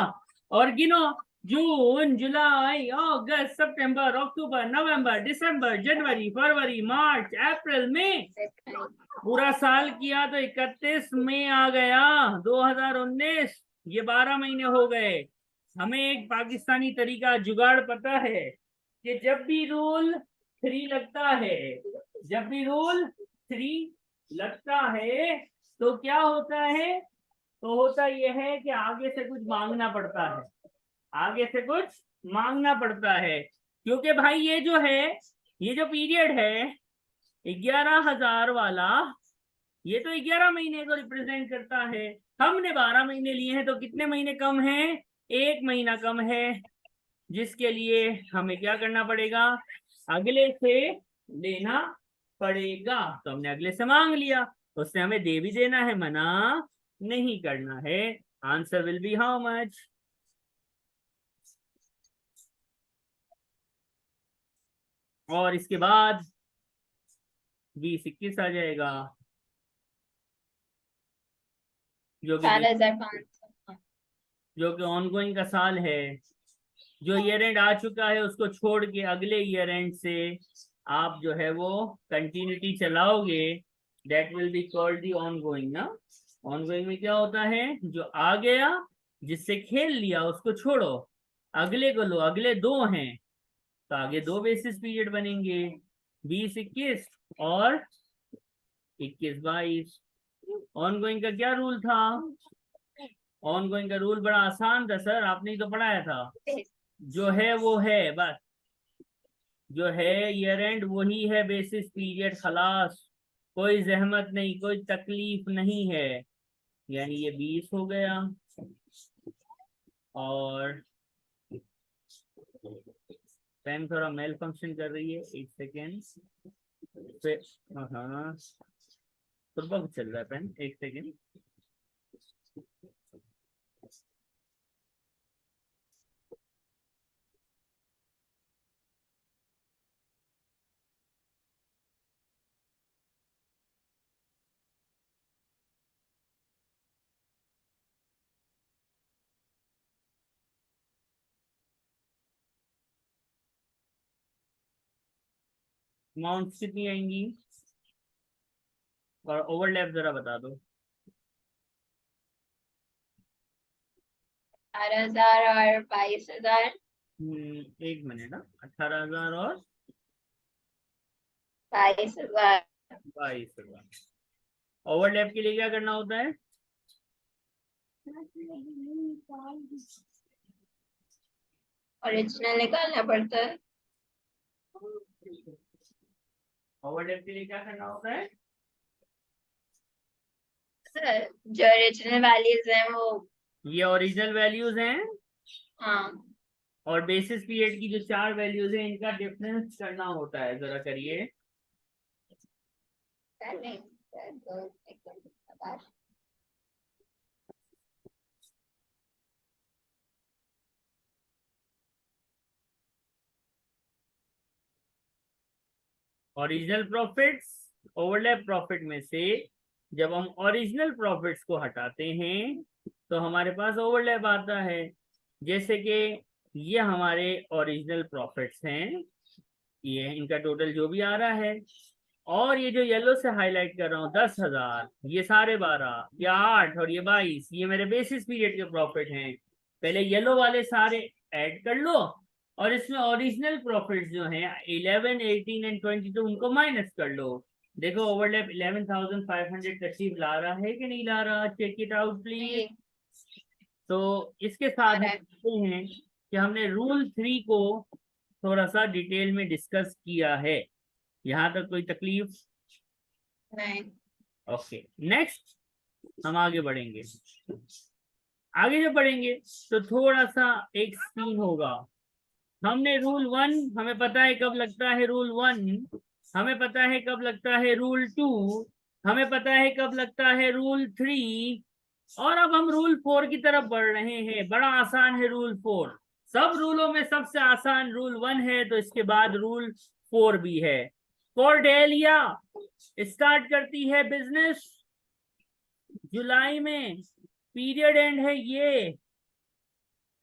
और गिनो, जून, जुलाई, अगस्त, सितंबर, अक्टूबर, नवंबर, दिसंबर, जनवरी, फरवरी, मार्च, अप्रैल, मई। पूरा साल किया तो 31 मई आ गया 2019। ये 12 महीने हो गए। हमें एक पाकिस्तानी तरीका जुगाड़ पता है कि जब भी रूल 3 लगता है, जब भी रूल 3 लगता है तो क्या होता है? तो होता यह है कि आगे से कुछ मांगना पड़ता है, आगे से कुछ मांगना पड़ता है। क्योंकि भाई ये जो है, ये जो पीरियड है 11,000 वाला, ये तो 11 महीने को रिप्रेजेंट करता है। हमने 12 महीने लिए हैं तो कितने महीने कम है? 1 महीना कम है, जिसके लिए हमें क्या करना पड़ेगा? अगले से लेना पड़ेगा। तो हमने अगले से मांग लिया, उससे हमें दे भी देना है, मना नहीं करना है। Answer will be how much? और इसके बाद 20-21 आ जाएगा जो कि 4,500। जो कि ऑनगोइंग का साल है। जो ईयर एंड आ चुका है उसको छोड़ के अगले ईयर एंड से आप जो है वो कंटिन्यूटी चलाओगे। That will be called the ongoing ना। ऑनगोइंग में क्या होता है? जो आ गया, जिससे खेल लिया उसको छोड़ो, अगले को लो। अगले दो हैं तो आगे दो बेसिस पीरियड बनेंगे, 20-21 और 21-22। ऑनगोइंग का क्या रूल था? ऑनगोइंग का रूल बड़ा आसान था सर, आपने ही तो पढ़ाया था। जो है वो है बस, जो है ईयर एंड वही है बेसिस पीरियड, खलास। कोई जहमत नहीं, कोई तकलीफ नहीं है। यानी ये 20 हो गया। और पेन थोड़ा मेल फंक्शन कर रही है, 1 सेकेंड। फिर हाँ तो बहुत चल रहा है पेन, 1 सेकेंड। अमाउंट कितनी आएंगी? और ओवरलैप जरा बता दो। 18,000 और 22,000। 1 मिनट ना, 18,000 और 22,000। 22,000। ओवरलैप के लिए क्या करना होता है? ओरिजिनल निकालना पड़ता है। ओवरलैप के लिए क्या करना होता है? सर, जो ओरिजिनल वैल्यूज हैं वो। ये ओरिजिनल वैल्यूज हैं हाँ, और बेसिस पीरियड की जो 4 वैल्यूज हैं इनका डिफरेंस करना होता है। जरा करिए। कर लेंगे सर, तो एक ओरिजिनल प्रॉफिट्स, ओवरलैप प्रॉफिट में से जब हम ओरिजिनल प्रॉफिट्स को हटाते हैं तो हमारे पास ओवरलैप आता है। जैसे कि ये हमारे ओरिजिनल प्रॉफिट्स हैं, ये इनका टोटल जो भी आ रहा है, और ये जो येलो से हाईलाइट कर रहा हूँ 10,000, ये साढ़े 12, ये 8 और ये 22, ये मेरे बेसिस पीरियड के प्रॉफिट हैं। पहले येलो वाले सारे ऐड कर लो और इसमें ओरिजिनल प्रॉफिट जो हैं 11, 18 एंड 22 उनको माइनस कर लो। देखो ओवरलैप 11,500 तशरीफ ला रहा है कि नहीं ला रहा? Check it out please. नहीं तो इसके आ साथ हम रहा है। कहते हैं कि हमने रूल 3 को थोड़ा सा डिटेल में डिस्कस किया है। यहाँ तक कोई तकलीफ? नहीं। ओके, नेक्स्ट हम आगे बढ़ेंगे। आगे जब बढ़ेंगे तो थोड़ा सा एक सीन होगा। हमने रूल 1, हमें पता है कब लगता है रूल 1, हमें पता है कब लगता है रूल 2, हमें पता है कब लगता है रूल 3, और अब हम रूल 4 की तरफ बढ़ रहे हैं। बड़ा आसान है रूल 4। सब रूलों में सबसे आसान रूल 1 है, तो इसके बाद रूल 4 भी है। कॉर्डेलिया स्टार्ट करती है बिजनेस जुलाई में, पीरियड एंड है ये,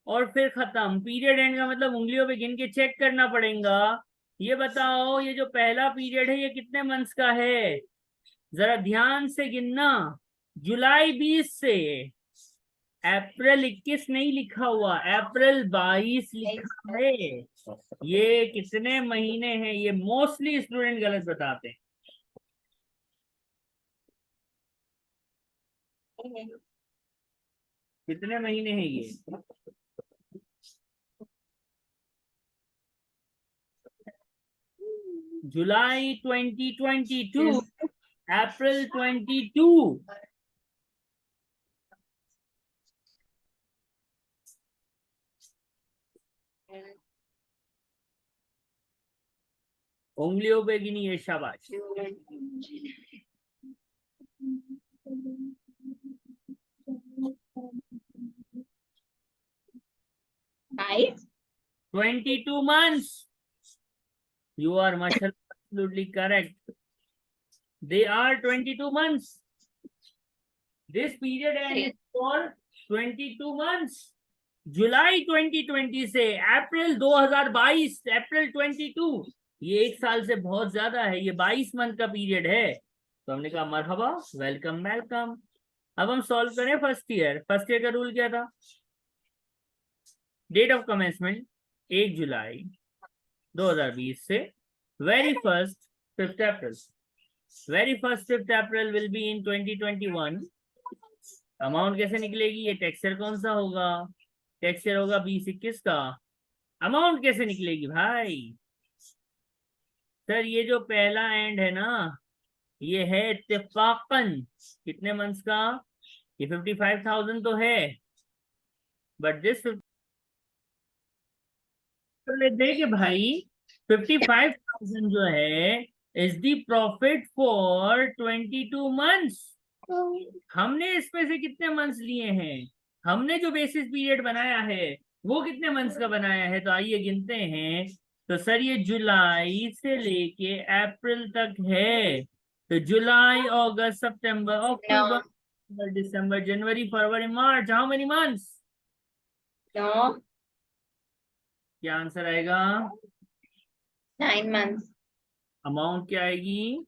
और फिर खत्म। पीरियड एंड का मतलब उंगलियों पे गिन के चेक करना पड़ेगा। ये बताओ ये जो पहला पीरियड है ये कितने मंथ्स का है? जरा ध्यान से गिनना। जुलाई 20 से अप्रैल 21 नहीं लिखा हुआ, अप्रैल 22 लिखा है। ये कितने महीने हैं? ये मोस्टली स्टूडेंट गलत बताते हैं। कितने महीने हैं ये? जुलाई 2022, अप्रैल 22। उंगलियों पे गिनी, शाबाश। 22 months. You are much absolutely correct. They are 22 months. This period ended for 22 months. जुलाई 2020 से अप्रैल 2022, अप्रैल 22, ये एक साल से बहुत ज्यादा है। ये 22 मंथ का पीरियड है। तो हमने कहा मरहबा, वेलकम वेलकम। अब हम सॉल्व करें फर्स्ट ईयर। फर्स्ट ईयर का रूल क्या था? डेट ऑफ कमेंसमेंट 1 जुलाई 2020 से very first 5th April. Very first 5th April will be in 2021। Amount कैसे निकलेगी? ये टेक्सचर कौन सा होगा? टेक्सचर होगा 20-21 का। अमाउंट कैसे निकलेगी भाई? सर ये जो पहला एंड है ना, ये है इत्तेफाकन कितने मंथ्स का? ये 55,000 तो है, बट दिस देखिए भाई, 55,000 जो है is the profit for 22 months. हमने इसमें से कितने मंथ्स लिए हैं? हमने जो बेसिस पीरियड बनाया है वो कितने मंथ्स का बनाया है? तो आइए गिनते हैं। तो सर ये जुलाई से लेके अप्रैल तक है। तो जुलाई, अगस्त, सितंबर, अक्टूबर, दिसंबर, जनवरी, फरवरी, मार्च। How many months? No, क्या आंसर आएगा? 9 months। अमाउंट क्या आएगी?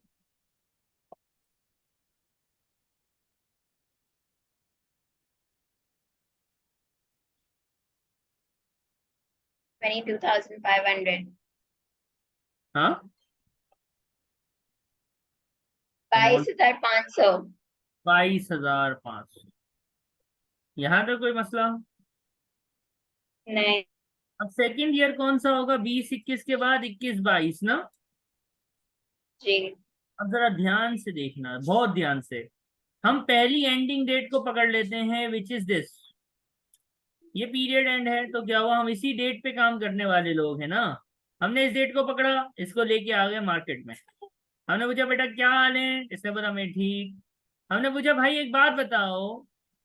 22,500। हाँ, अमाउंट 22,500। 22,500। यहाँ तक कोई मसला? नहीं अब सेकंड ईयर कौन सा होगा? 20-21 के बाद 21-22 ना? जी। अब जरा ध्यान से देखना, बहुत ध्यान से। हम पहली एंडिंग डेट को पकड़ लेते हैं, विच इज दिस। ये पीरियड एंड है, तो क्या हुआ, हम इसी डेट पे काम करने वाले लोग हैं ना। हमने इस डेट को पकड़ा, इसको लेके आ गए मार्केट में। हमने पूछा बेटा क्या हाल है, इसने बोला मैं ठीक। हमने पूछा भाई एक बात बताओ,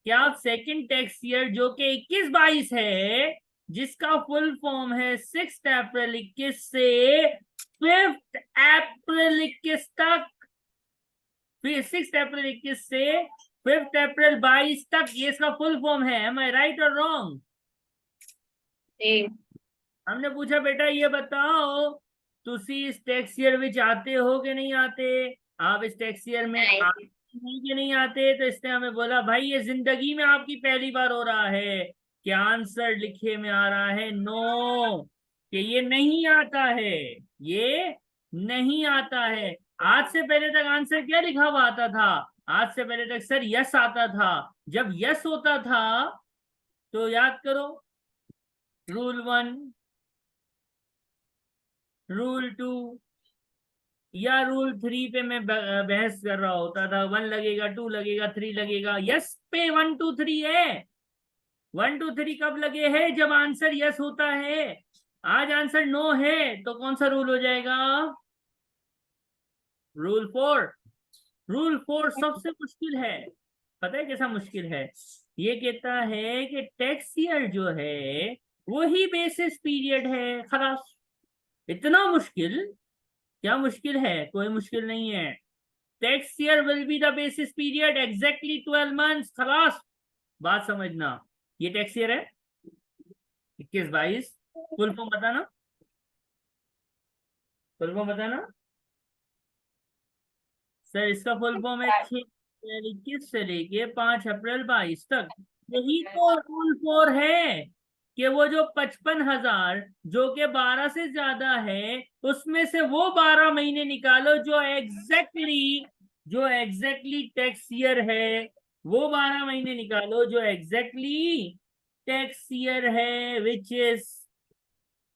क्या आप सेकंड टैक्स ईयर जो कि 21-22 है, जिसका फुल फॉर्म है 6 अप्रैल 21 से 5 अप्रैल 21 तक, फिर 6 अप्रैल 21 से 5 अप्रैल 22 तक, ये इसका फुल फॉर्म है। M I right or wrong? जी हमने पूछा बेटा ये बताओ, तुसी इस टैक्स ईयर विच आते हो कि नहीं आते? आप इस टैक्स ईयर में नहीं। आते हैं कि नहीं आते? तो इसने हमें बोला भाई ये जिंदगी में आपकी पहली बार हो रहा है कि आंसर लिखे में आ रहा है नो, कि ये नहीं आता है, ये नहीं आता है। आज से पहले तक आंसर क्या लिखा हुआ आता था? आज से पहले तक सर यस आता था। जब यस होता था तो याद करो, रूल 1, रूल 2 या रूल 3 पे मैं बहस कर रहा होता था। 1 लगेगा, 2 लगेगा, 3 लगेगा। यस पे 1 2 3 है। 1 2 3 कब लगे हैं? जब आंसर यस होता है। आज आंसर नो है तो कौन सा रूल हो जाएगा? रूल 4। रूल 4 सबसे मुश्किल है। पता है कैसा मुश्किल है? ये कहता है कि टैक्स ईयर जो है वही बेसिस पीरियड है, खलास। इतना मुश्किल? क्या मुश्किल है? कोई मुश्किल नहीं है। Tax year will be the basis period, exactly 12 months, खलास। बात समझना, ये टैक्स ईयर है 21-22। फुल फॉर्म बताना, फुल फॉर्म बताना। सर इसका फुल फॉर्म है 6 अप्रैल 21 से लेके 5 अप्रैल 22 तक। यही तो रूल 4 है कि वो जो 55,000 जो कि 12 से ज्यादा है, उसमें से वो 12 महीने निकालो जो एग्जैक्टली टैक्स ईयर है। वो 12 महीने निकालो जो एग्जैक्टली टैक्स ईयर है, विच इज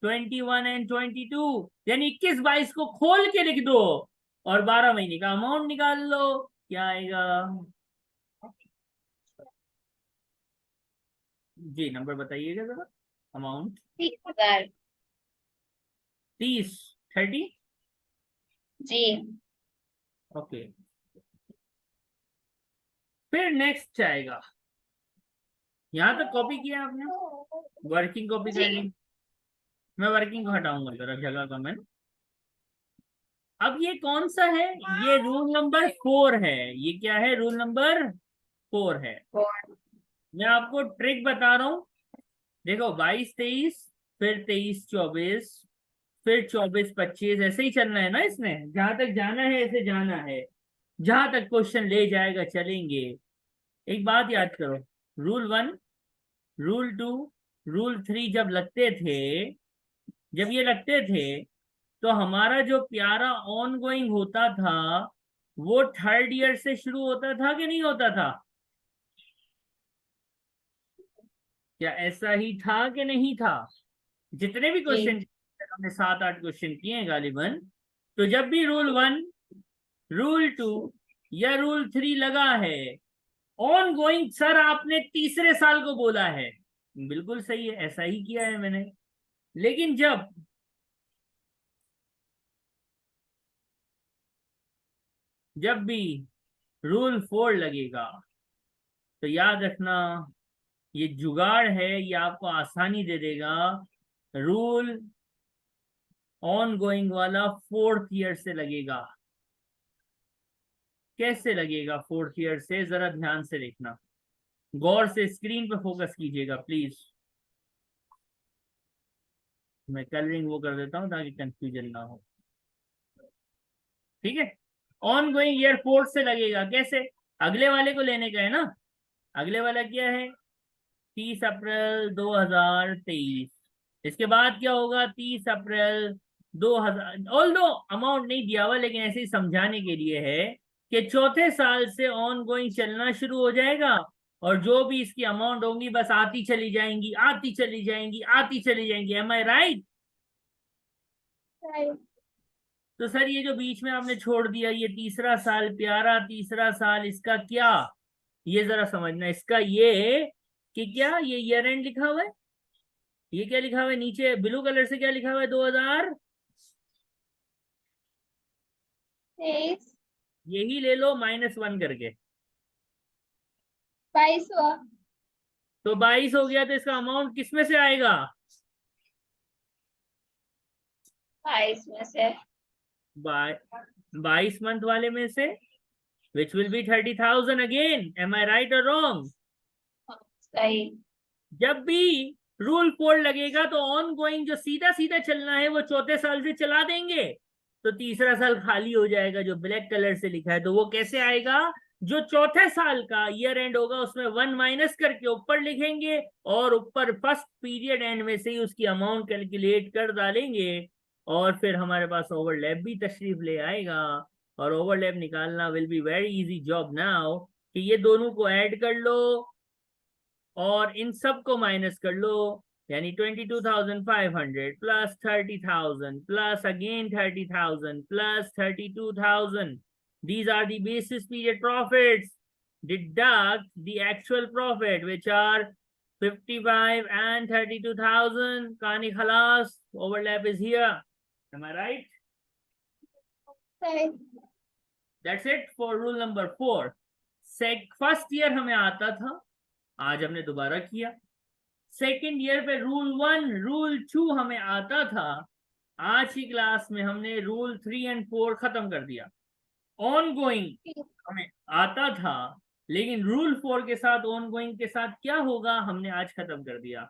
21 and 22। यानी 21-22 को खोल के लिख दो और 12 महीने का अमाउंट निकाल लो, क्या आएगा? जी नंबर बताइएगा जरा। अमाउंट 30,000। 30, 30। जी ओके, फिर नेक्स्ट आएगा। यहां तक कॉपी किया आपने? वर्किंग कॉपी कर जी। ली। मैं वर्किंग को हटाऊंगा जरा, जगह का मैं। अब ये कौन सा है? ये रूल नंबर 4 है। ये क्या है? रूल नंबर 4 है। और मैं आपको ट्रिक बता रहा हूँ। देखो 22-23, फिर 23-24, फिर 24-25, ऐसे ही चलना है ना। इसमें जहां तक जाना है ऐसे जाना है, जहां तक क्वेश्चन ले जाएगा चलेंगे। एक बात याद करो, रूल 1, रूल 2, रूल 3 जब लगते थे, जब ये लगते थे, तो हमारा जो प्यारा ऑन गोइंग होता था वो थर्ड ईयर से शुरू होता था कि नहीं होता था? क्या ऐसा ही था कि नहीं था? जितने भी जी क्वेश्चन हमने 7-8 क्वेश्चन किए हैं गालिबन, तो जब भी रूल 1, रूल 2 या रूल 3 लगा है, ऑन गोइंग सर आपने तीसरे साल को बोला है। बिल्कुल सही है, ऐसा ही किया है मैंने। लेकिन जब भी रूल 4 लगेगा, तो याद रखना, ये जुगाड़ है, ये आपको आसानी दे देगा। रूल ऑन गोइंग वाला फोर्थ ईयर से लगेगा। कैसे लगेगा फोर्थ ईयर से? जरा ध्यान से देखना, गौर से स्क्रीन पर फोकस कीजिएगा प्लीज। मैं कलरिंग वो कर देता हूं ताकि कंफ्यूजन ना हो। ठीक है, ऑन गोइंग ईयर फोर्थ से लगेगा। कैसे? अगले वाले को लेने का है ना। अगले वाला क्या है? 30 अप्रैल 2023। इसके बाद क्या होगा, 30 अप्रैल 2000, ऑल दो अमाउंट नहीं दिया हुआ लेकिन ऐसे ही समझाने के लिए है कि चौथे साल से ऑन गोइंग चलना शुरू हो जाएगा, और जो भी इसकी अमाउंट होंगी बस आती चली जाएंगी, आती चली जाएंगी, आती चली जाएंगी। M I right? राइट। तो सर ये जो बीच में आपने छोड़ दिया, ये तीसरा साल, प्यारा तीसरा साल, इसका क्या, ये जरा समझना। इसका ये कि क्या ये ईयर एंड लिखा हुआ है, ये क्या लिखा हुआ है नीचे ब्लू कलर से, क्या लिखा हुआ है, 2000, 23, यही ले लो -1 करके। 22 हुआ। तो 22 हो गया, तो इसका अमाउंट किस में से आएगा, 22 में से। 22 मंथ वाले में से, which will be 30,000 again. Am I right or wrong? सही। जब भी रूल 4 लगेगा तो ऑन गोइंग जो सीधा सीधा चलना है वो चौथे साल से चला देंगे, तो तीसरा साल खाली हो जाएगा जो ब्लैक कलर से लिखा है। तो वो कैसे आएगा, जो चौथे साल का ईयर एंड होगा उसमें 1 माइनस करके ऊपर लिखेंगे, और ऊपर फर्स्ट पीरियड एंड में से ही उसकी अमाउंट कैलकुलेट कर डालेंगे, और फिर हमारे पास ओवरलैप भी तशरीफ ले आएगा। और ओवरलैप निकालना will be very easy job now, कि ये दोनों को ऐड कर लो और इन सब को माइनस कर लो, यानी 22,500 plus 30,000 plus again 30,000 plus 32,000, these are the basis period profits. Deduct the actual profit which are 55 and 32,000. Kani khalas, overlap is here. Am I right? सही। That's it for rule number 4. First year हमें आता था, आज हमने दोबारा किया। Second year पे rule 1 rule 2 हमें आता था, आज की क्लास में हमने रूल 3 एंड 4 खत्म कर दिया। ऑन गोइंग हमें आता था, लेकिन रूल 4 के साथ ऑन गोइंग के साथ क्या होगा हमने आज खत्म कर दिया।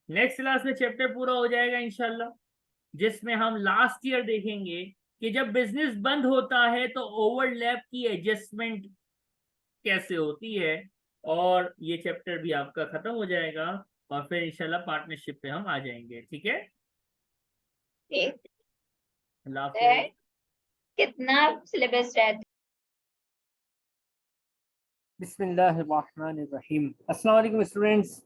नेक्स्ट क्लास में चैप्टर पूरा हो जाएगा इंशाल्लाह, जिसमें हम लास्ट ईयर देखेंगे कि जब बिजनेस बंद होता है तो ओवरलैप की एडजस्टमेंट कैसे होती है, और ये चैप्टर भी आपका खत्म हो जाएगा, और फिर इंशाल्लाह पार्टनरशिप पे हम आ जाएंगे। ठीक है, ठीक अल्लाह है। हाफिज़। कितना सिलेबस रहता Bismillahirrahmanirrahim. Assalamu alaikum students.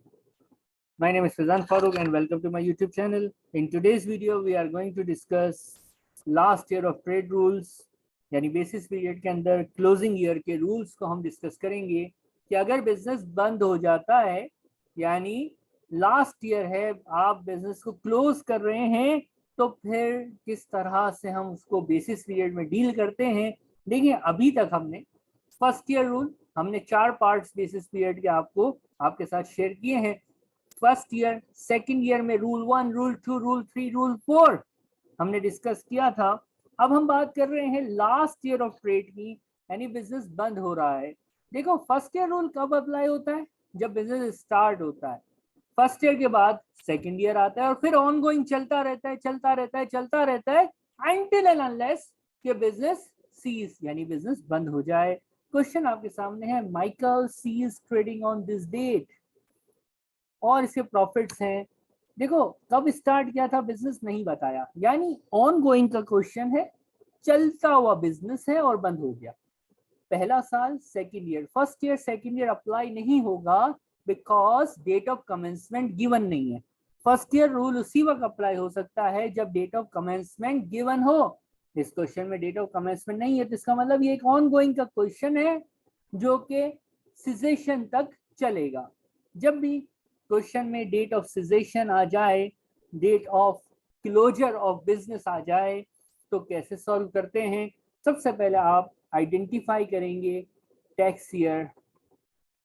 My name is Fizan Farooq and welcome to my YouTube channel. In today's video, we are going to discuss last year of trade rules. यानी बेसिस पीरियड के अंदर closing year के rules को हम discuss करेंगे कि अगर business बंद हो जाता है, यानी लास्ट ईयर है, आप बिजनेस को क्लोज कर रहे हैं, तो फिर किस तरह से हम उसको बेसिस पीरियड में डील करते हैं। देखिए, अभी तक हमने फर्स्ट ईयर रूल, हमने 4 पार्ट्स बेसिस पीरियड के आपके साथ शेयर किए हैं। फर्स्ट ईयर, सेकंड ईयर में रूल 1, रूल 2, रूल 3, रूल 4 हमने डिस्कस किया था। अब हम बात कर रहे हैं लास्ट ईयर ऑफ ट्रेड की, यानी बिजनेस बंद हो रहा है। देखो, फर्स्ट ईयर रूल कब अप्लाई होता है, जब बिजनेस स्टार्ट होता है। फर्स्ट ईयर के बाद सेकंड ईयर आता है, और फिर ऑन गोइंग चलता रहता है, चलता रहता है, चलता रहता है, अनटिल एंड अनलेस कि बिजनेस सीज, यानी बिजनेस बंद हो जाए। क्वेश्चन आपके सामने है, Michael cease trading on this date, और इसके प्रॉफिट्स हैं। देखो, कब स्टार्ट किया था बिजनेस नहीं बताया, यानी ऑन गोइंग का क्वेश्चन है, चलता हुआ बिजनेस है और बंद हो गया। पहला साल, second year, first year second year apply नहीं होगा, because date of commencement given नहीं है। फर्स्ट ईयर रूल उसी वक्त अप्लाई हो सकता है जब डेट ऑफ कमेंसमेंट गिवन हो। इस क्वेश्चन में डेट ऑफ कमेंसमेंट नहीं है, तो इसका मतलब ये एक ऑन गोइंग का क्वेश्चन है जो कि सिजेशन तक चलेगा। जब भी क्वेश्चन में डेट ऑफ सिजेशन आ जाए, date of closure of business आ जाए, तो कैसे सॉल्व करते हैं। सबसे पहले आप आइडेंटिफाई करेंगे tax year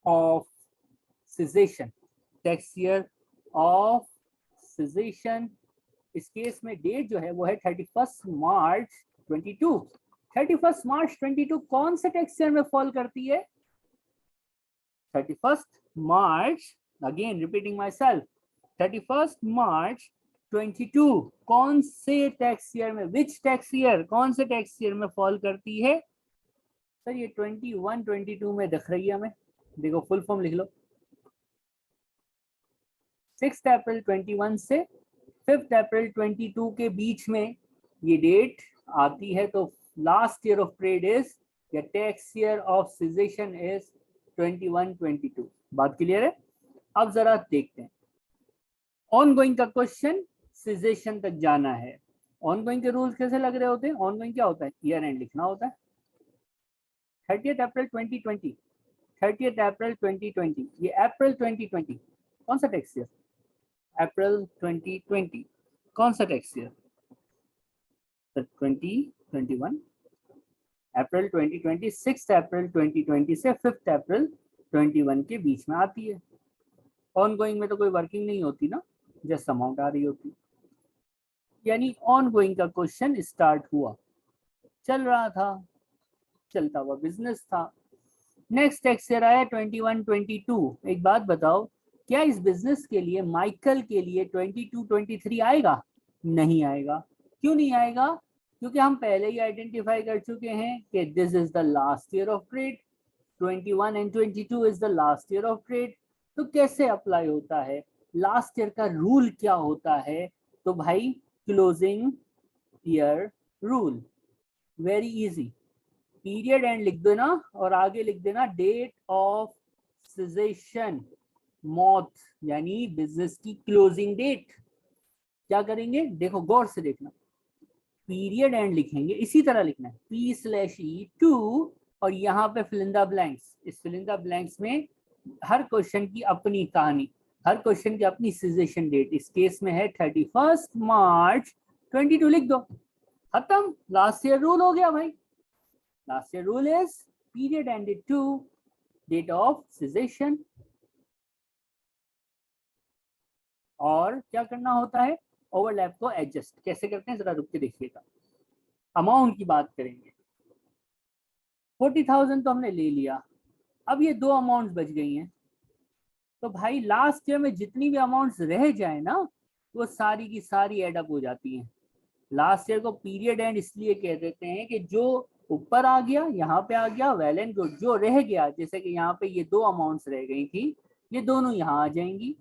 of caseation, tax year of caseation. इस केस में डेट जो है वो है 31 मार्च 22। 31 मार्च 22 कौन से टैक्स ईयर में फॉल करती है, 31 मार्च, अगेन रिपीटिंग माई सेल्फ, 31 मार्च 22 कौन से टैक्स ईयर में, विच टैक्स ईयर, कौन से टैक्स ईयर में फॉल करती है। सर ये 21 22 में दिख रही है हमें, देखो फुल फॉर्म लिख लो, 6 अप्रैल 21 से 5 अप्रैल 22 के बीच में ये डेट आती है, तो last year of trade is या tax year of cessation is 21-22। बात क्लियर है? अब जरा देखते हैं ऑन गोइंग का क्वेश्चन, सिजेशन तक जाना है। ऑन गोइंग के रूल्स कैसे लग रहे होते हैं? ऑन गोइंग क्या होता है? ईयर एंड लिखना होता है। 30 अप्रैल 2020, 30 अप्रैल 2020, ये अप्रैल 2020 कौन सा टैक्स ईयर? अप्रैल 2020 कौन सा टैक्स ईयर? 2021। अप्रैल 2020 6 अप्रैल 2020 से 5 अप्रैल 21 के बीच में आती है। ऑन गोइंग में तो कोई वर्किंग नहीं होती ना, जस्ट अमाउंट आ रही होती। यानी ऑन गोइंग का क्वेश्चन स्टार्ट हुआ, चल रहा था, चलता हुआ बिजनेस था। नेक्स्ट टैक्स ईयर आया 21-22। एक बात बताओ, क्या इस बिजनेस के लिए, माइकल के लिए 22-23 आएगा? नहीं आएगा। क्यों नहीं आएगा? क्योंकि हम पहले ही आइडेंटिफाई कर चुके हैं कि this is the last year of trade, 21 and 22 is the last year of trade. तो कैसे अप्लाई होता है? लास्ट ईयर का रूल क्या होता है? तो भाई closing year rule, very easy. Period and लिख देना और आगे लिख देना डेट ऑफ सिजेशन, मौत यानी बिजनेस की क्लोजिंग डेट। क्या करेंगे? देखो गौर से देखना, पीरियड एंड लिखेंगे, इसी तरह लिखना है P/E2 और यहाँ पे फिल इन द ब्लैंक्स। इस फिल इन द ब्लैंक्स में हर क्वेश्चन की अपनी कहानी, हर क्वेश्चन की अपनी सिजेशन डेट। इस केस में है 31 मार्च 22, लिख दो, खत्म। लास्ट ईयर रूल हो गया भाई। Last year rule is period ended to date of cessation. और क्या करना होता है? ओवरलैप को एडजस्ट कैसे करते हैं जरा रुक के देखिएगा। अमाउंट की बात करेंगे, 40,000 तो हमने ले लिया, अब ये दो अमाउंट्स बच गई हैं। तो भाई लास्ट ईयर में जितनी भी अमाउंट्स रह जाए ना, वो सारी की सारी एडअप हो जाती हैं। लास्ट ईयर को पीरियड एंड इसलिए कह देते हैं कि जो ऊपर आ गया यहाँ पे आ गया, वेल एंड गुड। जो रह गया, जैसे कि यहाँ पे ये दो अमाउंट्स रह गई थी, ये दोनों यहाँ आ जाएंगी।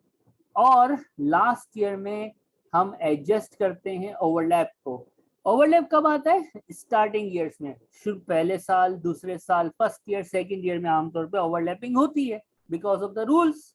और लास्ट ईयर में हम एडजस्ट करते हैं ओवरलैप को। ओवरलैप कब आता है? स्टार्टिंग ईयर्स में, शुरू पहले साल, दूसरे साल, फर्स्ट ईयर, सेकंड ईयर में आमतौर पे ओवरलैपिंग होती है बिकॉज ऑफ द रूल्स।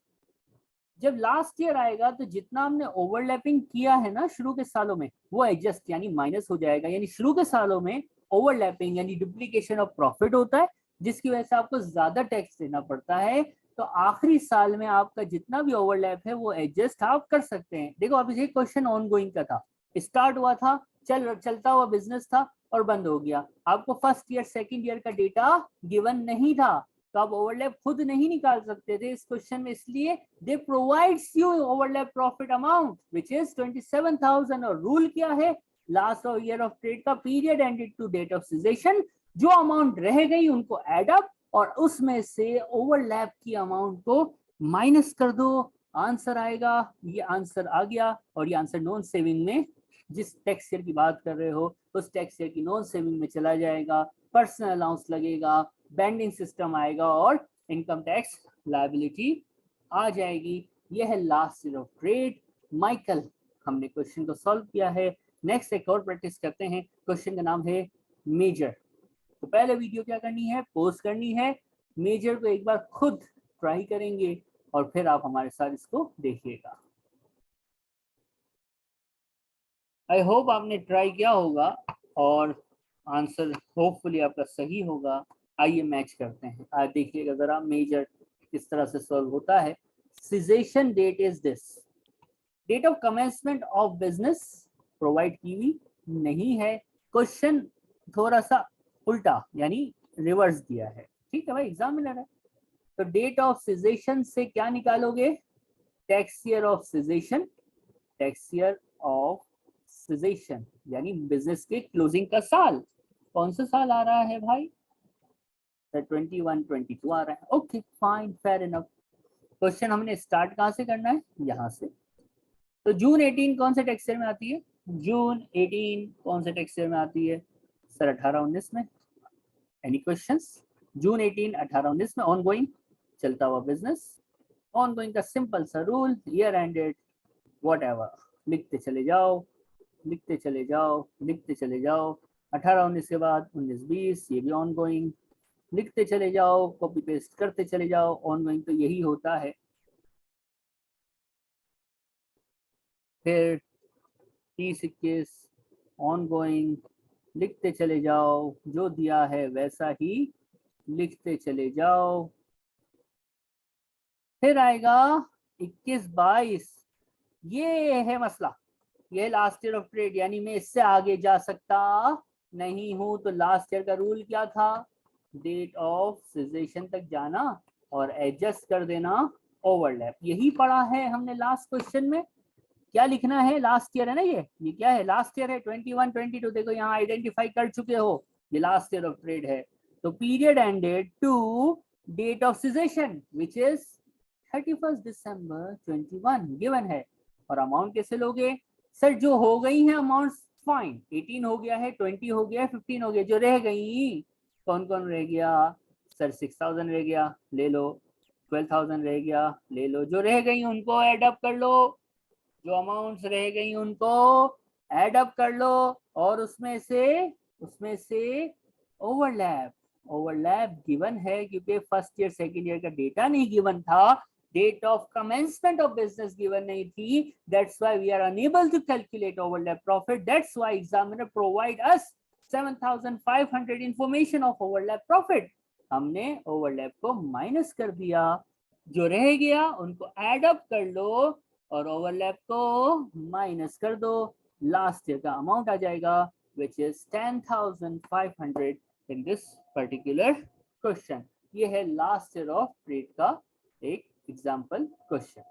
जब लास्ट ईयर आएगा तो जितना हमने ओवरलैपिंग किया है ना शुरू के सालों में, वो एडजस्ट यानी माइनस हो जाएगा। यानी शुरू के सालों में ओवरलैपिंग यानी डुप्लीकेशन ऑफ प्रॉफिट होता है, जिसकी वजह से आपको ज्यादा टैक्स देना पड़ता है। तो आखिरी साल में आपका जितना भी ओवरलैप है वो एडजस्ट आप कर सकते हैं। देखो अभी ये क्वेश्चन ऑन गोइंग का था, स्टार्ट हुआ था, चलता हुआ बिजनेस था और बंद हो गया। आपको फर्स्ट ईयर सेकंड ईयर का डेटा गिवन नहीं था, तो आप ओवरलैप खुद नहीं निकाल सकते थे इस क्वेश्चन में, इसलिए they provides you overlap profit amount which is 27,000। और रूल क्या है? लास्ट ईयर ऑफ ट्रेड का period ended to date of cessation, जो अमाउंट रह गई उनको एड अप और उसमें से ओवरलैप की अमाउंट को माइनस कर दो, आंसर आएगा। ये आंसर आ गया और ये आंसर नॉन सेविंग में, जिस टैक्स ईयर की बात कर रहे हो उस टैक्स ईयर की नॉन सेविंग में चला जाएगा, पर्सनल अलाउंस लगेगा, बैंडिंग सिस्टम आएगा और इनकम टैक्स लायबिलिटी आ जाएगी। यह है last year of trade. Michael, हमने क्वेश्चन को सॉल्व किया है। नेक्स्ट एक और प्रैक्टिस करते हैं। क्वेश्चन का नाम है मेजर। तो पहले वीडियो क्या करनी है? पोस्ट करनी है। मेजर को एक बार खुद ट्राई करेंगे और फिर आप हमारे साथ इसको देखिएगा। आई होप आपने ट्राई किया होगा और आंसर होपफुली आपका सही होगा। आइए मैच करते हैं। आज देखिएगा जरा मेजर किस तरह से सॉल्व होता है। Cessation date is this, date of commencement of business provide की हुई नहीं है। क्वेश्चन थोड़ा सा उल्टा यानी रिवर्स दिया है, ठीक है भाई, एग्जामिनर है। तो डेट ऑफ सिजेशन से क्या निकालोगे? Tax year of caseation, tax year of caseation यानी बिजनेस के क्लोजिंग का साल। कौन सा साल आ रहा है भाई? 21-22 आ रहा है। Okay fine, fair enough. Question हमने स्टार्ट कहाँ से करना है? यहाँ से। तो जून 18 कौन से टैक्स ईयर में आती है? जून 18 कौन से टैक्स ईयर में आती है सर? 18-19 में। Any questions? जून 18 18-19 में ऑन गोइंग, चलता हुआ बिजनेस। ऑन गोइंग का सिंपल सा रूल, ईयर एंडेड व्हाटएवर, लिखते चले जाओ, लिखते चले जाओ, लिखते चले जाओ। 18-19 के बाद 19-20 ये भी ऑन गोइंग, लिखते चले जाओ, कॉपी पेस्ट करते चले जाओ। ऑन गोइंग तो यही होता है। फिर 30-21 ऑन गोइंग, लिखते चले जाओ, जो दिया है वैसा ही लिखते चले जाओ। फिर आएगा 21-22, ये है मसला, ये लास्ट ईयर ऑफ ट्रेड, यानी मैं इससे आगे जा सकता नहीं हूं। तो लास्ट ईयर का रूल क्या था? डेट ऑफ सिजेशन तक जाना और एडजस्ट कर देना ओवरलैप। यही पढ़ा है हमने लास्ट क्वेश्चन में। क्या लिखना है? लास्ट ईयर है ना, ये क्या है? लास्ट ईयर है 21 22। देखो यहाँ आइडेंटिफाई कर चुके हो, ये लास्ट ईयर ऑफ ट्रेड है। तो period ended to date of cessation which is 31 December 21 given है। और अमाउंट कैसे लोगे? सर जो हो गई है अमाउंट फाइन, 18 हो गया है, 20 हो गया है, 15 हो गया, जो रह गई कौन कौन रह गया? सर 6000 रह गया, ले लो। 12000 रह गया, ले लो। जो रह गई उनको एड अप कर लो, जो अमाउंट्स रह गई उनको ऐड अप कर लो। और उसमें से ओवरलैप, ओवरलैप गिवन है क्योंकि फर्स्ट ईयर सेकंड ईयर का डेटा नहीं गिवन था, date of commencement of business given नहीं थी। That's why we are unable to calculate overlap profit. That's why examiner provide us 7500 information of overlap profit. हमने overlap को minus कर दिया, जो रह गया उनको ऐड अप कर लो और ओवरलैप को माइनस कर दो। लास्ट ईयर का अमाउंट आ जाएगा which is 10,500 in this particular question. ये है लास्ट ईयर ऑफ ट्रेड का एक एग्जाम्पल क्वेश्चन।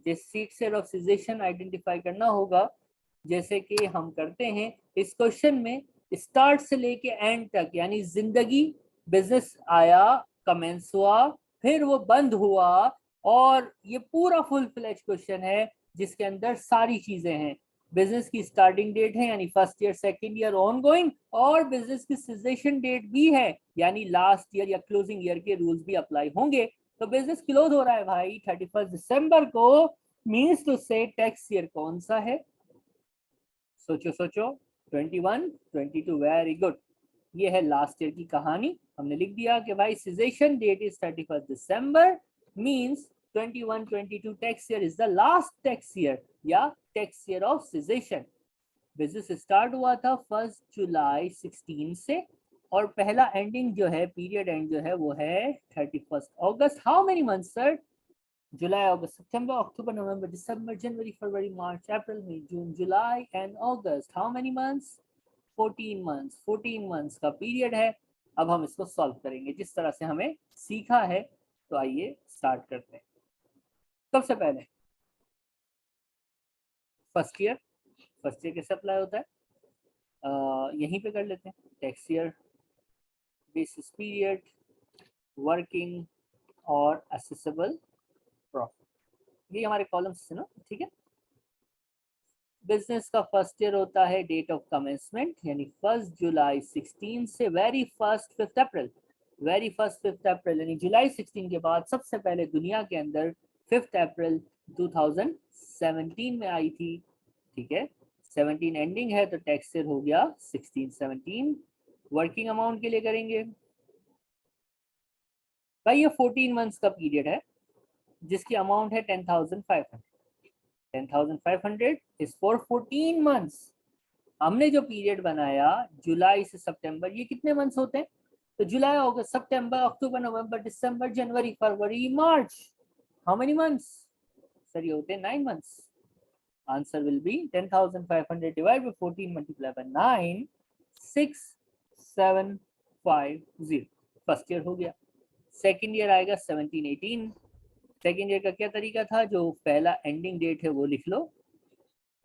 जिस सीट से ऑक्सीडेशन आइडेंटिफाई करना होगा, जैसे कि हम करते हैं इस क्वेश्चन में, स्टार्ट से लेके एंड तक, यानी जिंदगी बिजनेस आया, कमेंस हुआ, फिर वो बंद हुआ, और ये पूरा फुल फ्लेज क्वेश्चन है जिसके अंदर सारी चीजें हैं। बिजनेस की स्टार्टिंग डेट है यानी first year second year on going, और बिजनेस की सिजेशन डेट भी है यानी लास्ट ईयर या क्लोजिंग ईयर के रूल्स भी अप्लाई होंगे। तो बिजनेस क्लोज हो रहा है भाई 31 दिसंबर को, मीन्स टू से टैक्स ईयर कौन सा है? सोचो सोचो, 21 22, वेरी गुड। ये है लास्ट ईयर की कहानी। हमने लिख दिया कि भाई सिजेशन डेट इज 31 दिसंबर, means 21 22 tax year is the last tax year या tax year of cessation. Business start हुआ था 1 जुलाई 16 से, और पहला एंडिंग जो है, पीरियड एंड जो है वो है 31 अगस्त। How many months sir? July, August, September, October, November, December, January, February, March, April, May, June, July and August. How many months? 14 months. 14 months का पीरियड है। अब हम इसको सॉल्व करेंगे जिस तरह से हमें सीखा है। तो आइए स्टार्ट करते हैं। सबसे पहले फर्स्ट ईयर, फर्स्ट ईयर कैसे अप्लाई होता है? यहीं पे कर लेते हैं। Tax year, basis period, working और असेसेबल प्रॉफिट, ये हमारे कॉलम्स है ना, ठीक है। बिजनेस का फर्स्ट ईयर होता है डेट ऑफ कमेंसमेंट यानी 1 जुलाई 16 से वेरी फर्स्ट 5 अप्रैल, वेरी फर्स्ट 5 अप्रैल यानी जुलाई 16 के बाद सबसे पहले दुनिया के अंदर 5 अप्रैल 2017 में आई थी, ठीक है। 17 एंडिंग है तो टैक्स ईयर हो गया 16 17। वर्किंग अमाउंट के लिए करेंगे भाई, ये 14 मंथ्स का पीरियड है जिसकी अमाउंट है 10,500। 10,500 इज फॉर 14 मंथ्स। हमने जो पीरियड बनाया जुलाई से सितंबर, ये कितने मंथ्स होते हैं? तो जुलाई, अगस्त, सितंबर, अक्टूबर, नवंबर, दिसंबर, जनवरी, फरवरी, मार्च, हाउ मेनी मंथ्स? सर ये होते हैं 9 months. Answer will be 10,500 divide by 14 multiply by 9, 6750। First year हो गया। सेकेंड ईयर आएगा 17-18। सेकेंड ईयर का क्या तरीका था, जो पहला एंडिंग डेट है वो लिख लो,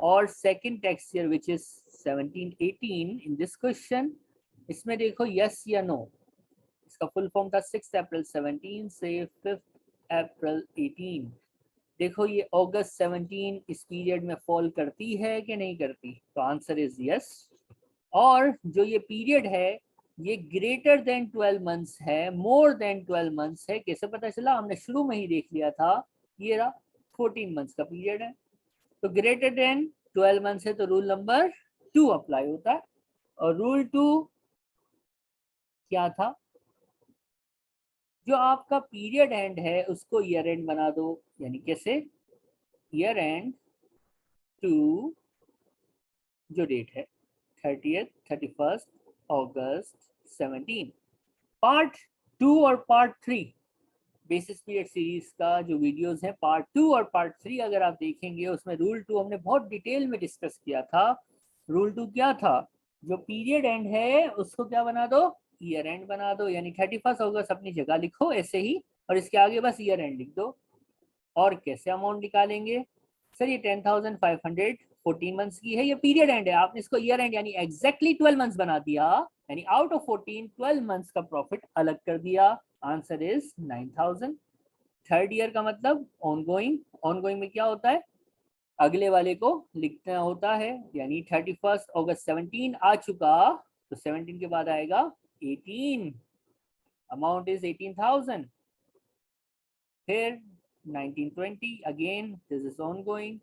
और second tax year which is 17-18 in this question, इसमें देखो यस या नो। इसका फुल फॉर्म था 6 अप्रैल 17 से 5 अप्रैल 18। देखो ये अगस्त 17 इस पीरियड में फॉल करती है कि नहीं करती, तो आंसर इज यस। और जो ये पीरियड है ये ग्रेटर देन 12 मंथ्स है, मोर देन 12 मंथ्स है। कैसे पता चला? हमने शुरू में ही देख लिया था, ये रहा 14 मंथ्स का पीरियड है। तो ग्रेटर देन 12 मंथ्स है तो रूल नंबर 2 अप्लाई होता है। और रूल 2 क्या था? जो आपका पीरियड एंड है उसको ईयर एंड बना दो। यानी कैसे? ईयर एंड टू जो डेट है 30th, 31st अगस्त 17। पार्ट 2 और पार्ट 3 बेसिस पीरियड सीरीज का जो वीडियोस हैं पार्ट 2 और पार्ट 3 अगर आप देखेंगे उसमें रूल 2 हमने बहुत डिटेल में डिस्कस किया था। रूल 2 क्या था? जो पीरियड एंड है उसको क्या बना दो? ईयर एंड बना दो। यानी 31 अगस्त अपनी जगह लिखो ऐसे ही, और इसके आगे बस ईयर एंड लिख दो। और कैसे अमाउंट निकालेंगे? सर ये 10,500 14 मंथ्स की है, ये पीरियड एंड है, आपने इसको ईयर एंड यानी एग्जैक्टली 12 मंथ्स बना दिया। यानी आउट ऑफ 14 12 मंथ्स का प्रॉफिट अलग कर दिया। Answer is 9,000। थर्ड ईयर का मतलब ऑनगोइंग। ऑनगोइंग में क्या होता है? अगले वाले को लिखना होता है। यानी 31 अगस्त 17 आ चुका, तो 17 के बाद आएगा 18, अमाउंट इज 18,000। फिर 1920 again this is ongoing.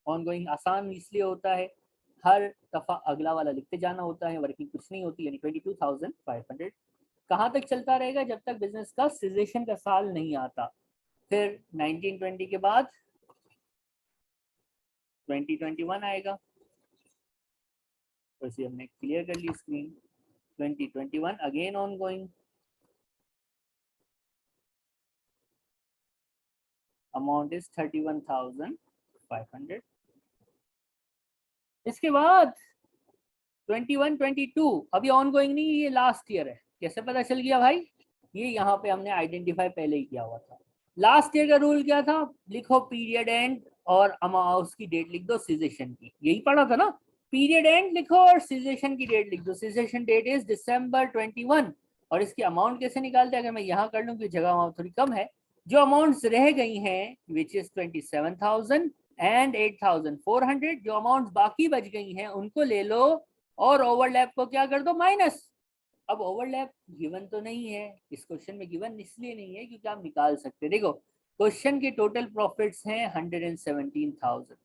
Ongoing आसान इसलिए होता है, हर दफा अगला वाला लिखते जाना होता है, वर्किंग कुछ नहीं होती। यानी 22,500 कहाँ तक चलता रहेगा? जब तक बिजनेस का सिजेशन का साल नहीं आता। फिर 1920 के बाद 2021 आएगा, तो इसे हमने क्लियर कर ली screen. 2021 again ongoing, amount is 31,500। इसके बाद 21 22 अभी ऑनगोइंग नहीं, ये लास्ट ईयर है। कैसे पता चल गया भाई? ये यहाँ पे हमने आइडेंटिफाई पहले ही किया हुआ था। लास्ट ईयर का रूल क्या था? लिखो पीरियड एंड और उसकी डेट लिख दो सिजेशन की, यही पढ़ा था ना। पीरियड एंड लिखो और सिजेशन की डेट लिख दो। Cessation date is December 21। और इसकी अमाउंट कैसे निकालते हैं? अगर मैं यहाँ कर लूँ कि जगह वहाँ थोड़ी कम है, जो अमाउंट्स रह गई हैं विच इज 27,000 एंड 8,400, जो अमाउंट बाकी बच गई हैं उनको ले लो और ओवरलैप को क्या कर दो? माइनस। अब ओवरलैप गिवन तो नहीं है इस क्वेश्चन में, गिवन इसलिए नहीं है क्योंकि आप निकाल सकते हैं। देखो क्वेश्चन के टोटल प्रॉफिट्स हैं 117,000।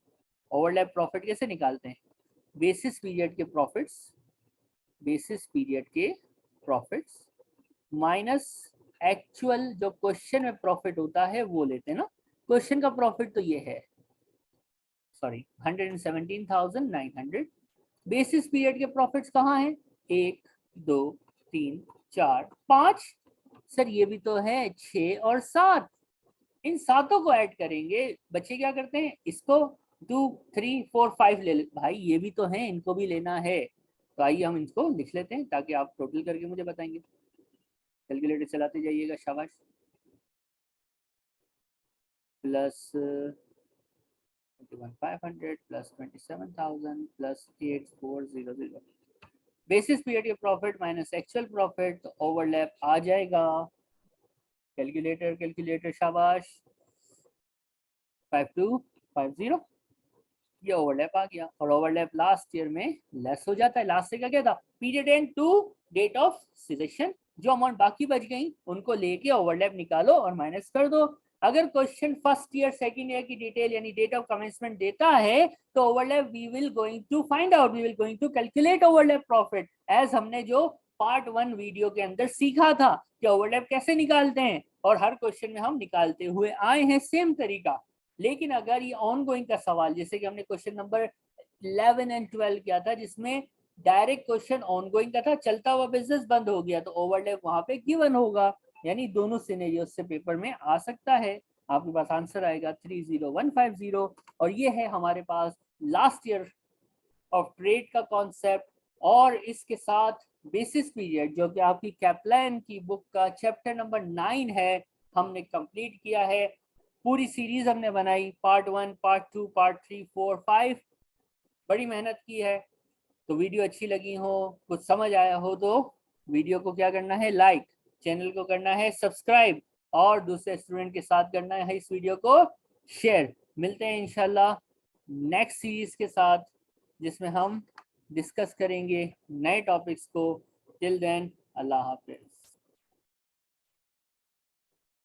ओवरलैप प्रॉफिट कैसे निकालते हैं? बेसिस पीरियड के प्रॉफिट्स, बेसिस पीरियड के प्रॉफिट्स माइनस एक्चुअल जो क्वेश्चन में प्रॉफिट होता है वो लेते हैं ना। क्वेश्चन का प्रॉफिट तो ये है, सॉरी 117,900। बेसिस पीरियड के प्रॉफिट्स कहाँ हैं? 1 2 3 4 5। सर ये भी तो है 6 और 7। इन सातों को ऐड करेंगे, बच्चे क्या करते हैं? इसको 2 3 4 5 ले भाई, ये भी तो है, इनको भी लेना है। तो आइए हम इनको लिख लेते हैं ताकि आप टोटल करके मुझे बताएंगे। कैलकुलेटर चलाते जाइएगा, शाबाश। Plus 21,500 plus 27,000 plus 8,400। Basis period के प्रॉफिट माइनस एक्चुअल प्रॉफिट, तो ओवरलैप आ जाएगा। कैलकुलेटर कैलकुलेटर शाबाश, 5250, ये ओवरलैप आ गया। और ओवरलैप लास्ट ईयर में लेस हो जाता है। लास्ट ईयर का क्या था? Period end to date of cessation, जो अमाउंट बाकी बच गई उनको लेके ओवरलैप निकालो और माइनस कर दो। अगर question first year second year की डिटेल यानी डेट ऑफ कमेंसमेंट देता है तो overlap we will going to find out, we will going to calculate overlap profit as हमने जो पार्ट 1 वीडियो के अंदर सीखा था कि ओवरलैप कैसे निकालते हैं, और हर क्वेश्चन में हम निकालते हुए आए हैं सेम तरीका। लेकिन अगर ये ऑन गोइंग का सवाल, जैसे कि हमने क्वेश्चन नंबर 11 एंड 12 किया था जिसमें डायरेक्ट क्वेश्चन ऑनगोइंग का था, चलता हुआ बिजनेस बंद हो गया तो ओवरलैप वहां पे गिवन होगा, यानी दोनों सिनेरियो से पेपर में आ सकता है। आपके पास आंसर आएगा 30150 और ये है हमारे पास लास्ट ईयर ऑफ ट्रेड का कॉन्सेप्ट। और इसके साथ बेसिस पीरियड जो कि आपकी कैप्लान की बुक का चैप्टर नंबर 9 है, हमने कंप्लीट किया है। पूरी सीरीज हमने बनाई, पार्ट 1, पार्ट 2, पार्ट 3, 4, 5, बड़ी मेहनत की है। तो वीडियो अच्छी लगी हो, कुछ समझ आया हो तो वीडियो को क्या करना है, लाइक, चैनल को करना है सब्सक्राइब और दूसरे स्टूडेंट के साथ करना है इस वीडियो को शेयर। मिलते हैं इंशाल्लाह नेक्स्ट सीरीज के साथ जिसमें हम डिस्कस करेंगे नए टॉपिक्स को। टिल देन अल्लाह हाफिज।